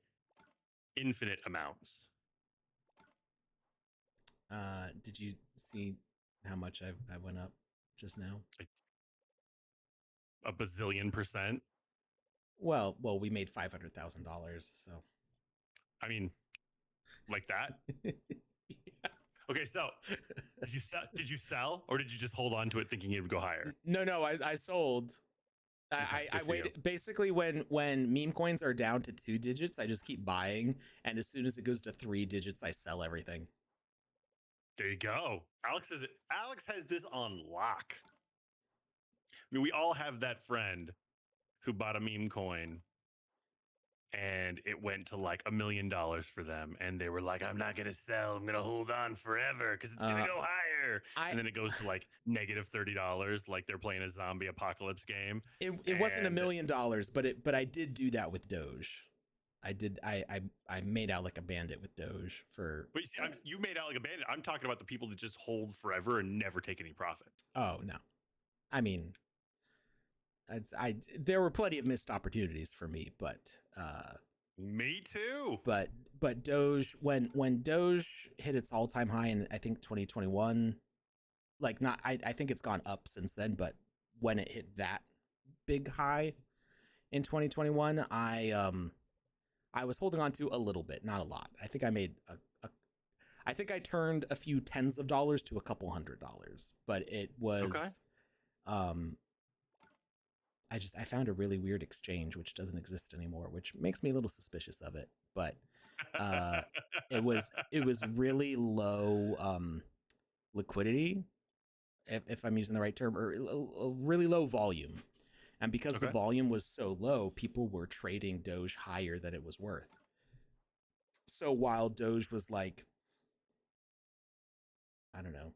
infinite amounts. Did you see how much I went up just now? A bazillion percent. Well, we made $500,000, so. I mean, like that. Yeah. Okay, so did you sell, or did you just hold on to it thinking it would go higher? No, I sold. Okay, I waited. Basically, when meme coins are down to 2 digits, I just keep buying, and as soon as it goes to 3 digits, I sell everything. There you go. Alex has this on lock. I mean, we all have that friend who bought a meme coin and it went to like $1 million for them, and they were like, I'm not gonna sell, I'm gonna hold on forever because it's gonna go higher. And then it goes to like negative $30, like they're playing a zombie apocalypse game. It wasn't $1 million, but I did do that with Doge. I made out like a bandit with Doge for. But you see, you made out like a bandit. I'm talking about the people that just hold forever and never take any profit. Oh no, I mean, there were plenty of missed opportunities for me, but me too. But Doge, when Doge hit its all-time high in I think 2021, like not I think it's gone up since then, but when it hit that big high in 2021, I was holding on to a little bit, not a lot. I think I made I think I turned a few tens of dollars to a couple $100, but it was I found a really weird exchange which doesn't exist anymore, which makes me a little suspicious of it. But it was really low liquidity, if I'm using the right term, or a really low volume. And because the volume was so low, people were trading Doge higher than it was worth. So while Doge was like, I don't know,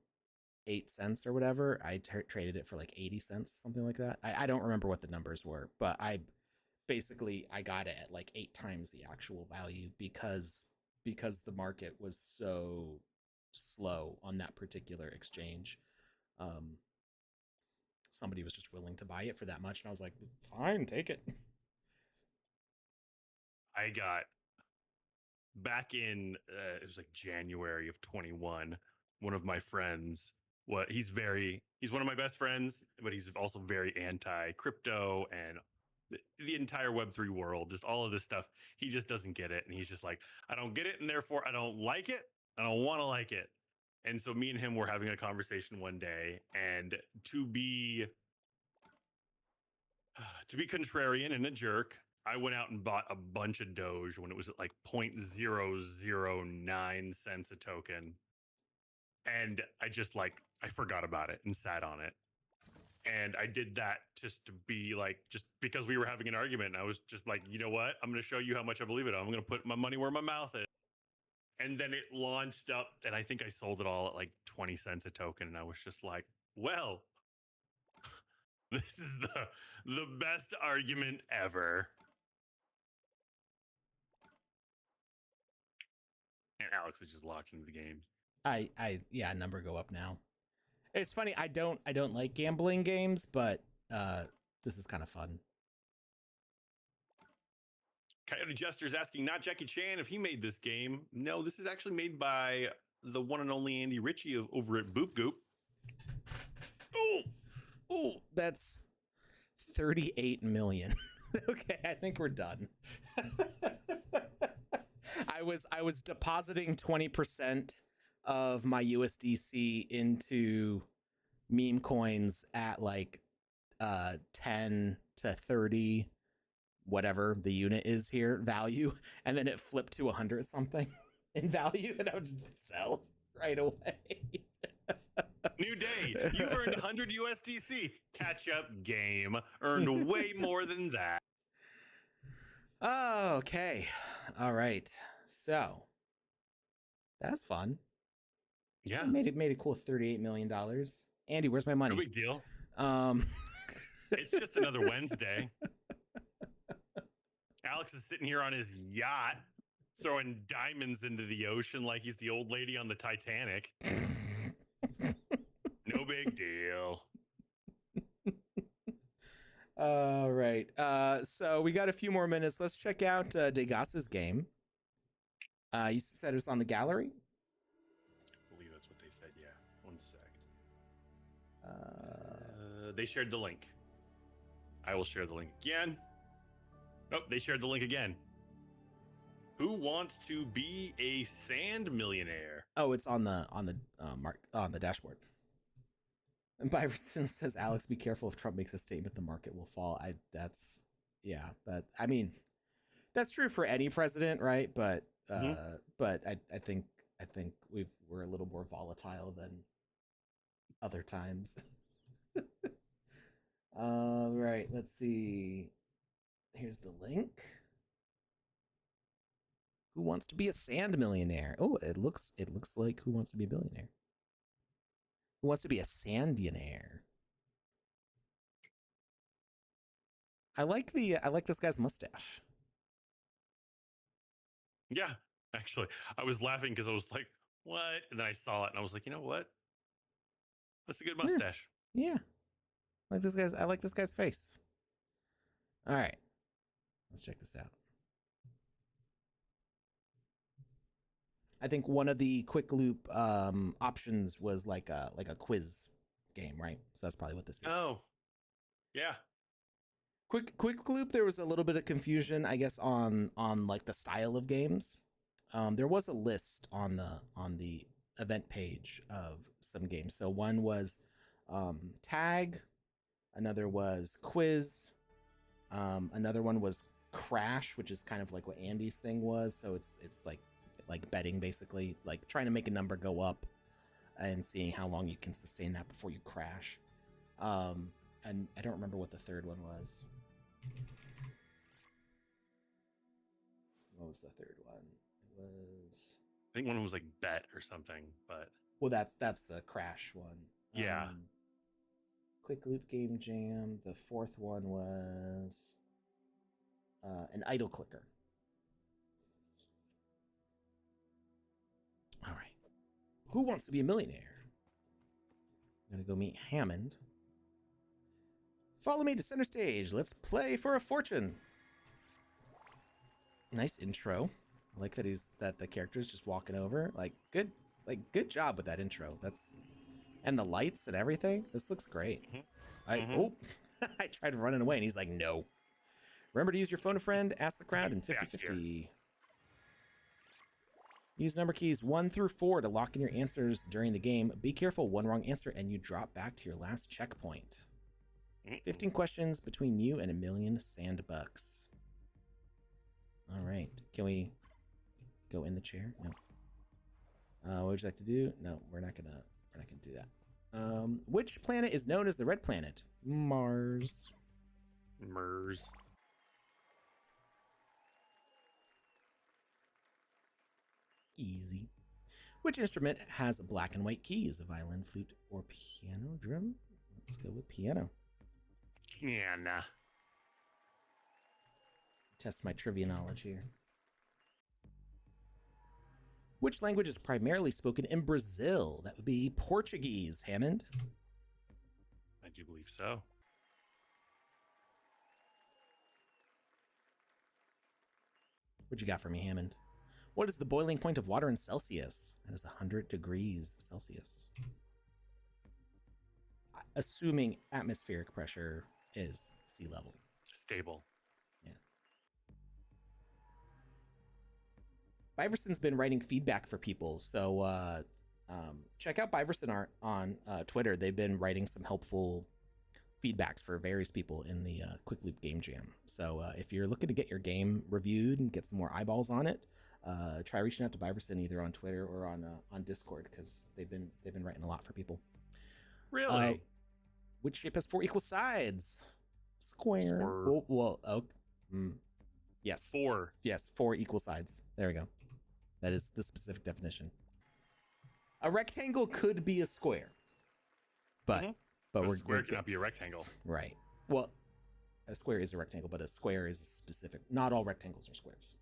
8 cents or whatever, I traded it for like 80 cents, something like that. I don't remember what the numbers were, but I got it at like 8 times the actual value because the market was so slow on that particular exchange. Somebody was just willing to buy it for that much, and I was like, fine, take it. I got back in it was like January of 21. One of my friends, he's one of my best friends, but he's also very anti crypto and the entire Web3 world, just all of this stuff. He just doesn't get it, and he's just like, I don't get it, and therefore I don't like it. I don't want to like it. And so me and him were having a conversation one day, and to be contrarian and a jerk, I went out and bought a bunch of Doge when it was at like 0.009 cents a token. And I just I forgot about it and sat on it. And I did that just to be like, just because we were having an argument. And I was just like, you know what? I'm going to show you how much I believe it. I'm going to put my money where my mouth is. And then it launched up, and I think I sold it all at like 20 cents a token. And I was just like, well, this is the best argument ever. And Alex is just locked into the game. Yeah, number go up now. It's funny, I don't like gambling games, but this is kind of fun. Coyote Jester's asking, not Jackie Chan, if he made this game. No, this is actually made by the one and only Andy Ritchie over at Boop Goop. Oh, that's 38 million. Okay, I think we're done. I was depositing 20% of my USDC into meme coins at like 10 to 30 whatever the unit is here value, and then it flipped to 100 something in value, and I would just sell right away. New day. You earned 100 USDC. Catch up game. Earned way more than that. Oh, okay. All right. So that's fun. Yeah. I made it cool. $38 million. Andy, where's my money? No big deal. Um, It's just another Wednesday. Alex is sitting here on his yacht, throwing diamonds into the ocean like he's the old lady on the Titanic. No big deal. All right. So we got a few more minutes. Let's check out Degas's game. You said it was on the gallery? I believe that's what they said. Yeah. 1 sec. They shared the link. I will share the link again. Oh, they shared the link again. Who wants to be a sand millionaire? Oh, it's on the dashboard. And Byverson says, Alex, be careful if Trump makes a statement, the market will fall. That's true for any president, right? But I think we're a little more volatile than other times. All right, let's see. Here's the link. Who wants to be a sand millionaire? Oh, it looks like Who Wants to Be a Billionaire. Who wants to be a sandionaire? I like this guy's mustache. Yeah, actually, I was laughing because I was like, "What?" And then I saw it, and I was like, "You know what? That's a good mustache." Yeah. I like this guy's face. All right. Let's check this out. I think one of the quick loop options was like a quiz game, right? So that's probably what this is. Oh, yeah. Quick loop. There was a little bit of confusion, I guess, on like the style of games. There was a list on the event page of some games. So one was tag, another was quiz, another one was crash, which is kind of like what Andy's thing was. So it's like betting, basically, like trying to make a number go up and seeing how long you can sustain that before you crash. And I don't remember what the third one was. What was the third one? It was, I think one was like bet or something, but well, that's the crash one. Yeah. Quick loop game jam. The fourth one was an idle clicker. All right. Who wants to be a millionaire? I'm gonna go meet Hammond. Follow me to center stage. Let's play for a fortune. Nice intro. I like that the character's just walking over. Good job with that intro. And the lights and everything. This looks great. Oh, I tried running away and he's like, no. Remember to use your phone a friend, ask the crowd, and 50-50. Use number keys 1 through 4 to lock in your answers during the game. Be careful, one wrong answer and you drop back to your last checkpoint. 15 questions between you and $1 million Sandbucks. All right. Can we go in the chair? No. What would you like to do? No, we're not gonna do that. Which planet is known as the Red Planet? Mars. MERS. Easy. Which instrument has black and white keys? A violin, flute, or piano? Drum? Let's go with piano. Yeah. Test my trivia knowledge here. Which language is primarily spoken in Brazil? That would be Portuguese, Hammond. I do believe so. What you got for me, Hammond? What is the boiling point of water in Celsius? That is 100 degrees Celsius. Assuming atmospheric pressure is sea level. Stable. Yeah. Byverson's been writing feedback for people, so check out Byverson Art on Twitter. They've been writing some helpful feedbacks for various people in the Quick Loop Game Jam. So if you're looking to get your game reviewed and get some more eyeballs on it, try reaching out to Biverson either on Twitter or on Discord, because they've been writing a lot for people. Really? Which shape has 4 equal sides? Square. Yes. 4. Yes, 4 equal sides. There we go. That is the specific definition. A rectangle could be a square, but a square cannot be a rectangle. Right. Well, a square is a rectangle, but a square is a specific. Not all rectangles are squares.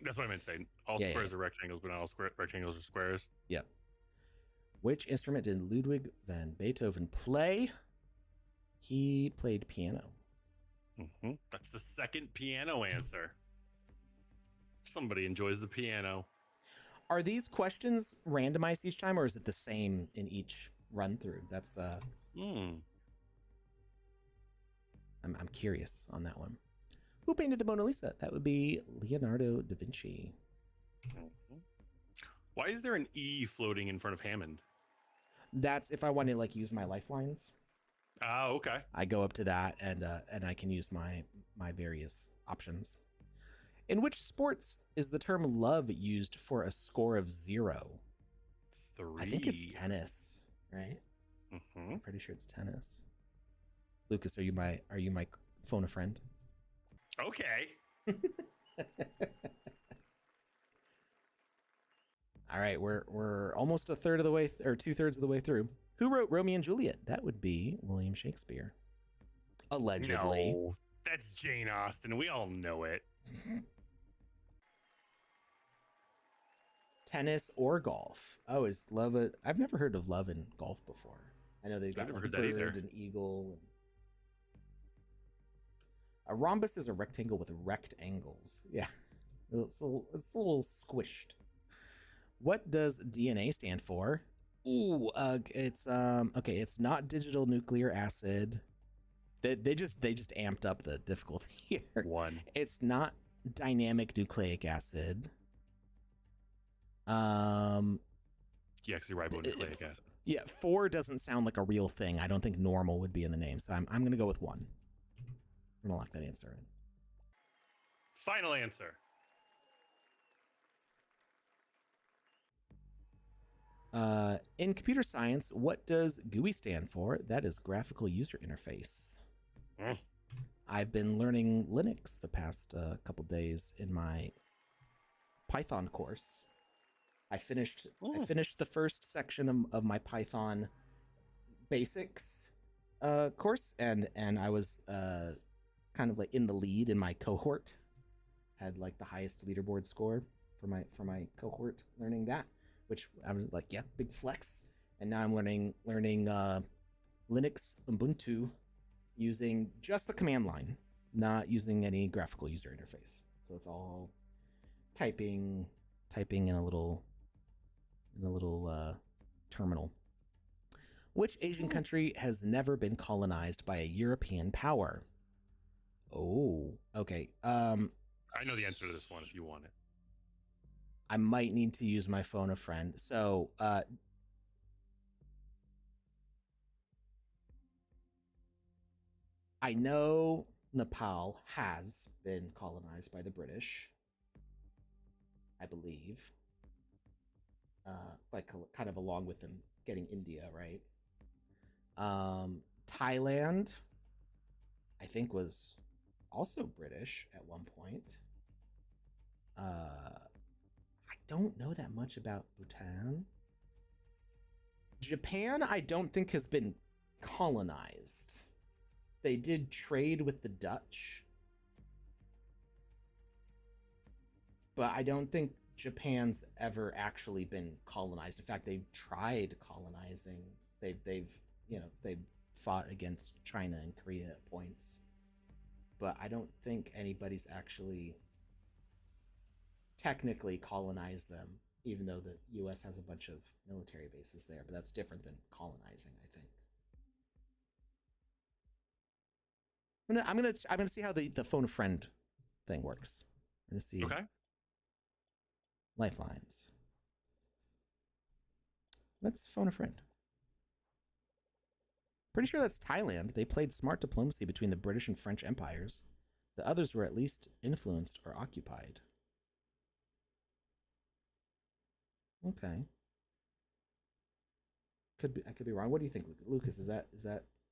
That's what I meant to say. All squares are rectangles, but not all rectangles are squares. Yeah. Which instrument did Ludwig van Beethoven play? He played piano. That's the second piano answer. Somebody enjoys the piano. Are these questions randomized each time, or is it the same in each run through? That's I'm curious on that one. Who painted the Mona Lisa? That would be Leonardo da Vinci. Why is there an E floating in front of Hammond? That's if I want to like use my lifelines. Oh, okay. I go up to that and I can use my various options. In which sports is the term love used for a score of 0? 3. I think it's tennis, right? I'm pretty sure it's tennis. Lucas, are you my phone a friend? Okay. All right, we're almost a third of the way, or 2/3 of the way through. Who wrote Romeo and Juliet? That would be William Shakespeare. Allegedly. No, that's Jane Austen. We all know it. Tennis or golf? Oh, is love a... I've never heard of love in golf before. I know they've got like a bird, an eagle. A rhombus is a rectangle with rectangles. Yeah, it's a little squished. What does DNA stand for? Ooh, it's okay. It's not digital nuclear acid. They just amped up the difficulty here. 1. It's not dynamic nucleic acid. Deoxyribonucleic acid. Yeah, 4 doesn't sound like a real thing. I don't think normal would be in the name, so I'm gonna go with 1. I'm gonna lock that answer in. Final answer. In computer science, what does GUI stand for? That is graphical user interface. I've been learning Linux the past couple days in my Python course. I finished the first section of my Python basics course, and I was kind of like in the lead in my cohort. Had like the highest leaderboard score for my cohort learning that, which I was like, yeah, big flex. And now I'm learning Linux Ubuntu using just the command line, not using any graphical user interface. So it's all typing in a little terminal. Which Asian country has never been colonized by a European power? Oh, okay. I know the answer to this one if you want it. I might need to use my phone a friend. So, I know Nepal has been colonized by the British, I believe. Like kind of along with them getting India, right? Thailand, I think, was also British at one point. I don't know that much about Bhutan. Japan, I don't think has been colonized. They did trade with the Dutch, but I don't think Japan's ever actually been colonized. In fact, they've tried colonizing. They've fought against China and Korea at points, but I don't think anybody's actually technically colonized them, even though the U.S. has a bunch of military bases there. But that's different than colonizing, I think. I'm gonna see how the phone a friend thing works. I'm gonna see. Okay. Lifelines. Let's phone a friend. Pretty sure that's Thailand. They played smart diplomacy between the British and French empires. The others were at least influenced or occupied. Okay. I could be wrong. What do you think, Lucas? Does that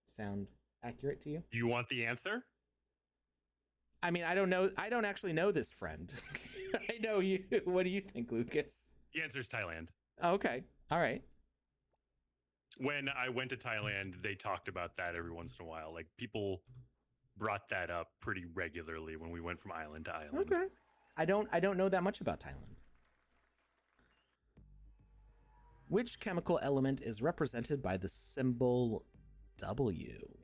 sound accurate to you? You want the answer? I mean, I don't know. I don't actually know this friend. I know you. What do you think, Lucas? The answer is Thailand. Okay. All right. When I went to Thailand, they talked about that every once in a while. Like people brought that up pretty regularly when we went from island to island. Okay. I don't know that much about Thailand. Which chemical element is represented by the symbol W?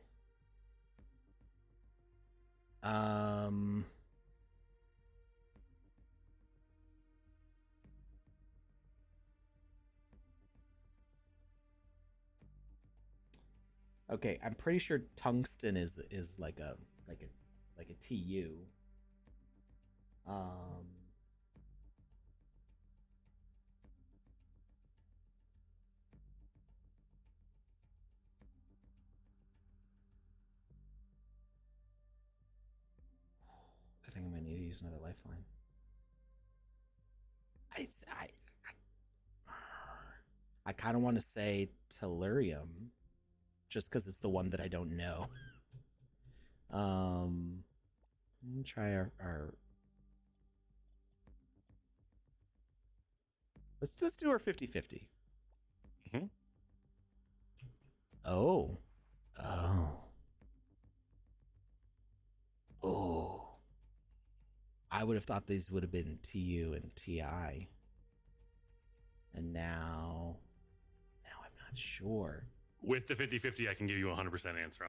Okay, I'm pretty sure tungsten is like a TU. I think I'm gonna need to use another lifeline. I kind of want to say tellurium, just because it's the one that I don't know. I'm gonna try our let's do our 50-50. Mm-hmm. Oh. I would have thought these would have been TU and TI. And now I'm not sure. With the 50-50, I can give you a 100% answer.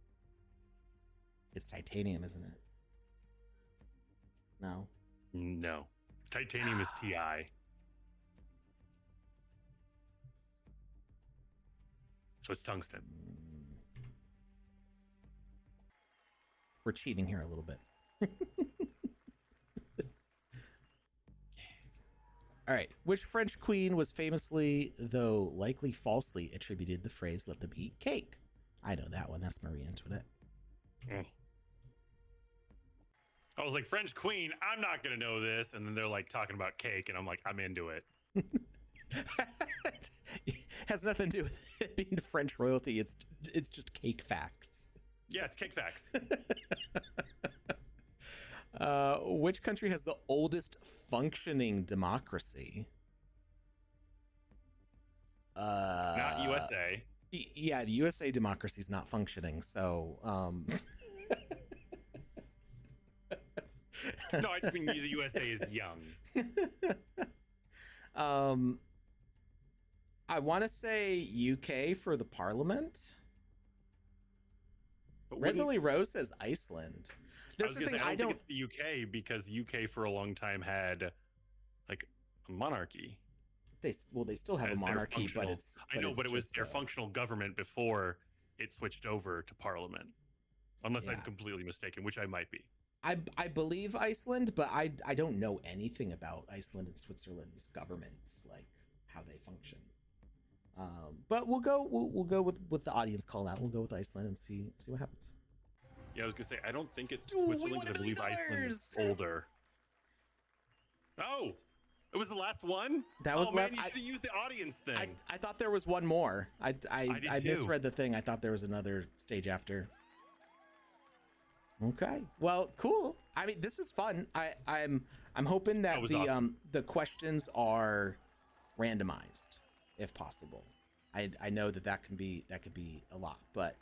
It's titanium, isn't it? No. No. Titanium is TI. So it's tungsten. We're cheating here a little bit. All right. Which French queen was famously, though likely falsely, attributed the phrase "let them eat cake"? I know that one. That's Marie Antoinette. I was like, French queen, I'm not going to know this. And then they're like talking about cake. And I'm like, I'm into it. Has nothing to do with it being French royalty. It's just cake facts. Yeah, it's cake facts. Which country has the oldest functioning democracy? It's not USA. Yeah, the USA democracy is not functioning. So, No, I just mean the USA is young. I want to say UK for the parliament. Redley Rose says Iceland. This is the thing. I don't think it's the UK because the UK for a long time had like a monarchy. They still have a monarchy, but it's. I know, but it was their functional government before it switched over to parliament. Unless I'm completely mistaken, which I might be. I believe Iceland, but I don't know anything about Iceland and Switzerland's governments, like how they function. But we'll go with the audience call out. We'll go with Iceland and see what happens. Yeah, I was gonna say I don't think it's Switzerland because I believe Iceland is older. Oh, it was the last one. That was man, you should have used the audience thing. I thought there was one more. I misread the thing. I thought there was another stage after. Okay. Well, cool. I mean, this is fun. I'm hoping that the questions are randomized, if possible. I know that could be a lot, but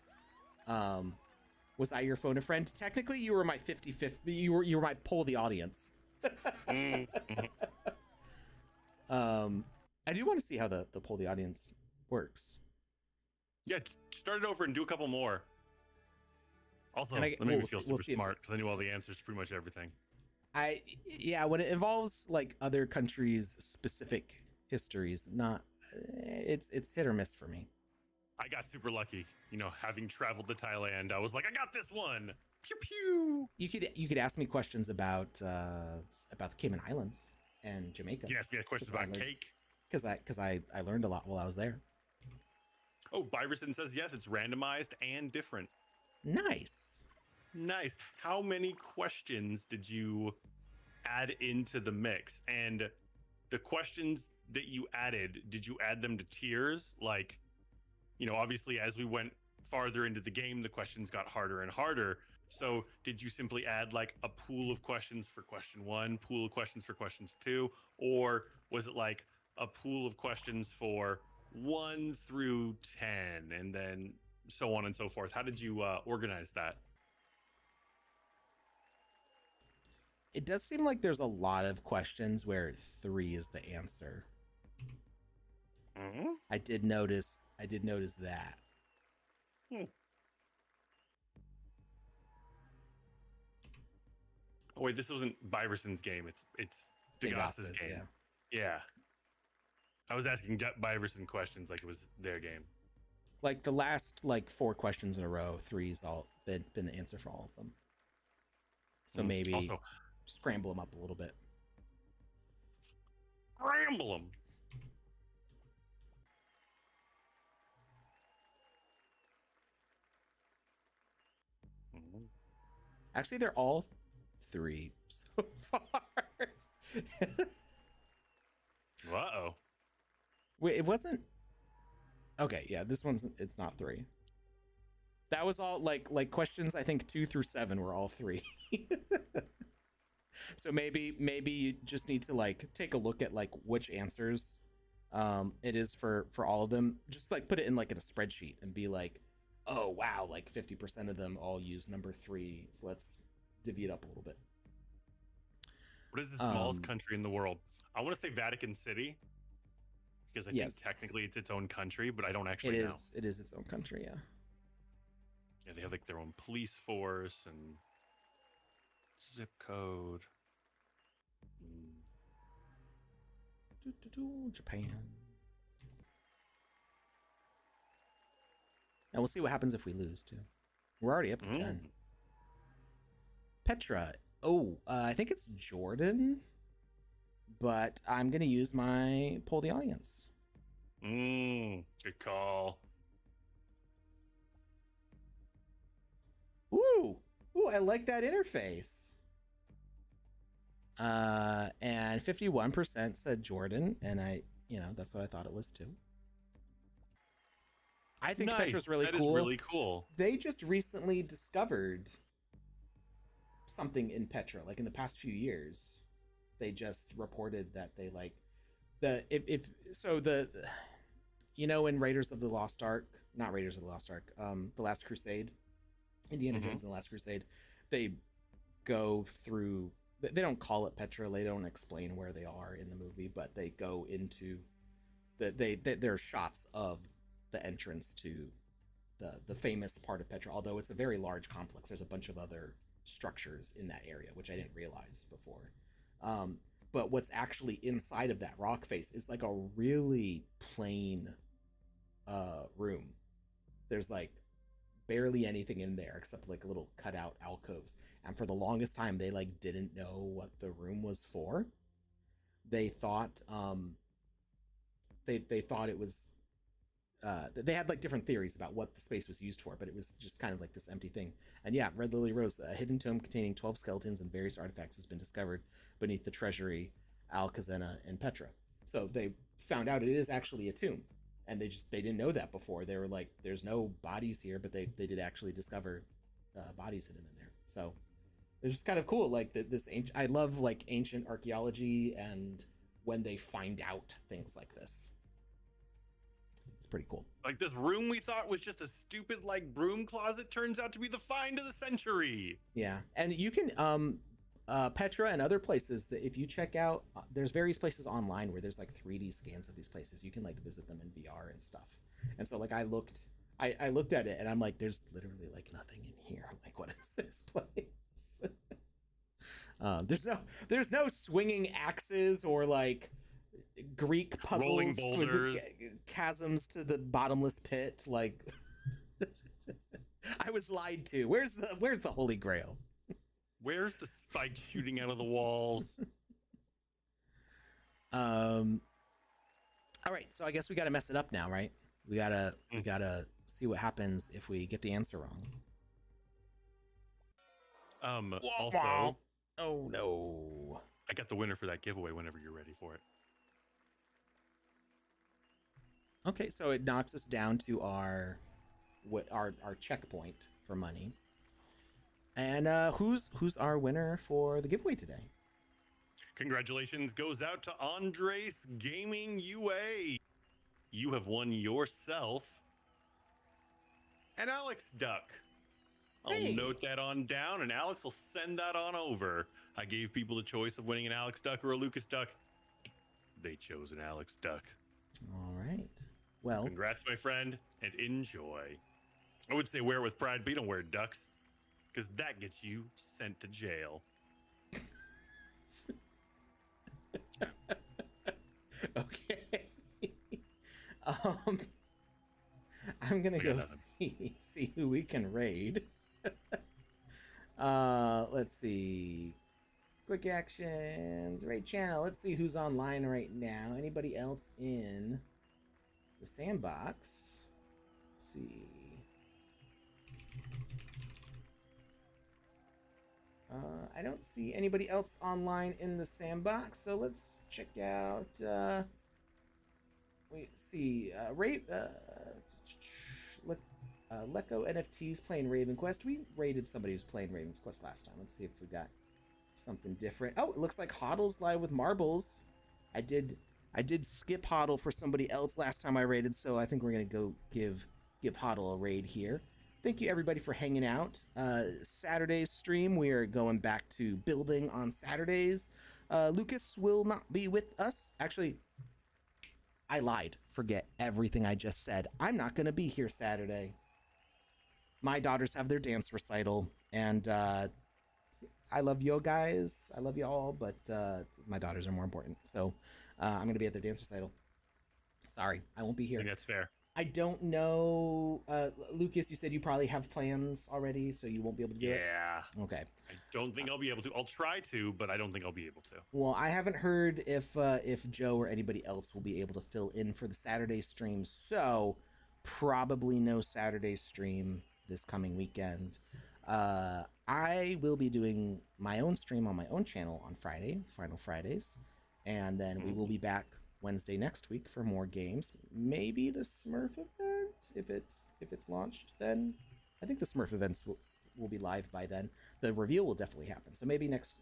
was I your phone a friend? Technically, you were my 50-50. You were my poll the audience. I do want to see how the poll the audience works. Yeah, start it over and do a couple more. Also, that made me feel super smart because I knew all the answers to pretty much everything. When it involves like other countries' specific histories, it's hit or miss for me. I got super lucky, having traveled to Thailand. I was like, I got this one. Pew pew. You could ask me questions about the Cayman Islands and Jamaica. You can ask me questions about cake because I learned a lot while I was there. Oh, Byverson says yes, it's randomized and different. Nice. Nice. How many questions did you add into the mix? And the questions that you added, did you add them to tiers? Like, obviously as we went farther into the game, the questions got harder and harder. So did you simply add like a pool of questions for question 1, pool of questions for questions 2, or was it like a pool of questions for 1 through 10 and then so on and so forth? How did you organize that? It does seem like there's a lot of questions where 3 is the answer. Mm-hmm. I did notice that. Oh wait, this wasn't Byverson's game. It's Degas's game. Yeah. I was asking Byverson questions like it was their game. Like the last 4 questions in a row, 3's all been the answer for all of them. So maybe also scramble them up a little bit. Scramble them. Actually, they're all 3 so far. Uh-oh. Wait, it wasn't. Okay, yeah, it's not 3. That was all like questions. I think 2 through 7 were all 3. So maybe you just need to take a look at which answers it is for all of them. Just put it in in a spreadsheet and be like, oh wow, 50% of them all use number 3. So let's divvy it up a little bit. What is the smallest country in the world? I want to say Vatican City, because I think technically it's its own country, but I don't actually know. It is its own country, yeah. Yeah, they have their own police force and zip code. Japan. And we'll see what happens if we lose too. We're already up to 10. Petra. Oh, I think it's Jordan, but I'm gonna use my poll the audience. Good call. Ooh, I like that interface. And 51% said Jordan, and that's what I thought it was too. I think Petra's really cool. That is really cool. They just recently discovered something in Petra, in the past few years. They just reported that they in Raiders of the Lost Ark, not Raiders of the Lost Ark, The Last Crusade, Indiana Jones and The Last Crusade, they go through. They don't call it Petra. They don't explain where they are in the movie, but they go into there are shots of the entrance to the famous part of Petra. Although it's a very large complex, there's a bunch of other structures in that area, which I didn't realize before. But what's actually inside of that rock face is a really plain room. There's barely anything in there except little cutout alcoves. And for the longest time, they didn't know what the room was for. They thought they thought it was they had different theories about what the space was used for, but it was just kind of this empty thing. And yeah, Red Lily Rose, a hidden tomb containing 12 skeletons and various artifacts has been discovered beneath the treasury Alcazena and Petra. So they found out it is actually a tomb, and they didn't know that before. They were there's no bodies here, but they did actually discover bodies hidden in there. So it's just kind of cool. This ancient, I love ancient archaeology, and when they find out things like this, it's pretty cool. This room we thought was just a stupid broom closet turns out to be the find of the century. Yeah, and you can Petra and other places that if you check out, there's various places online where there's 3D scans of these places. You can visit them in VR and stuff. And so I looked at it and I'm there's literally nothing in here. What is this place? There's no swinging axes or Greek puzzles with chasms to the bottomless pit. I was lied to. Where's the Holy Grail? Where's the spike shooting out of the walls? All right, so I guess we got to mess it up now, right? We gotta see what happens if we get the answer wrong. Also, oh no. I got the winner for that giveaway whenever you're ready for it. Okay, so it knocks us down to our checkpoint for money. And who's our winner for the giveaway today? Congratulations goes out to Andres Gaming UA. You have won yourself an Alex Duck. I'll Hey. note that on down, and Alex will send that on over. I gave people the choice of winning an Alex Duck or a Lucas Duck. They chose an Alex Duck. All right. Well, congrats, my friend, and enjoy. I would say wear it with pride, but you don't wear ducks, because that gets you sent to jail. Okay. I'm gonna go see who we can raid. Let's see. Quick actions, raid channel. Let's see who's online right now. Anybody else in the sandbox? Let's see. I don't see anybody else online in the sandbox, so let's check out. We see Lecco NFTs playing Raven Quest. We raided somebody who's playing Raven's Quest last time. Let's see if we got something different. Oh, it looks like Hodl's live with marbles. I did skip Hodl for somebody else last time I raided, so I think we're gonna go give Hodl a raid here. Thank you everybody for hanging out. Saturday's stream, we are going back to building on Saturdays. Lucas will not be with us. Actually, I lied. Forget everything I just said. I'm not going to be here Saturday. My daughters have their dance recital, and I love you guys. I love you all, but my daughters are more important. So I'm going to be at their dance recital. Sorry, I won't be here. I think that's fair. I don't know. Lucas, you said you probably have plans already, so you won't be able to do it? Yeah. Okay. I don't think I'll be able to. I'll try to, but I don't think I'll be able to. Well, I haven't heard if Joe or anybody else will be able to fill in for the Saturday stream, so probably no Saturday stream this coming weekend. I will be doing my own stream on my own channel on Friday, Final Fridays, and then we will be back Wednesday next week for more games. Maybe the Smurf event, if it's launched then. I think the Smurf events will be live by then. The reveal will definitely happen. So maybe next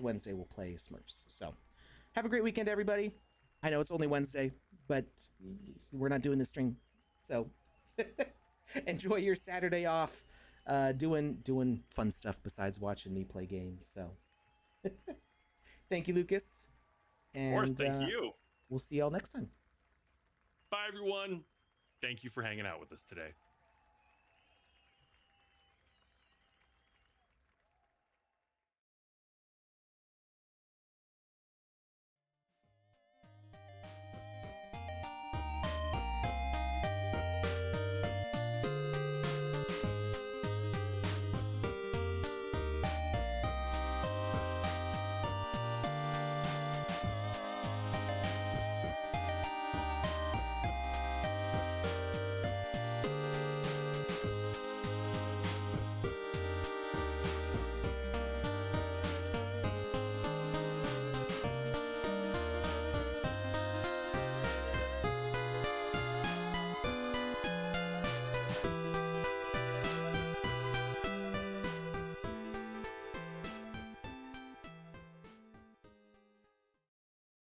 Wednesday we'll play Smurfs. So have a great weekend, everybody. I know it's only Wednesday, but we're not doing this stream. So enjoy your Saturday off, doing fun stuff besides watching me play games. So thank you, Lucas. And, of course, thank you. We'll see y'all next time. Bye, everyone. Thank you for hanging out with us today.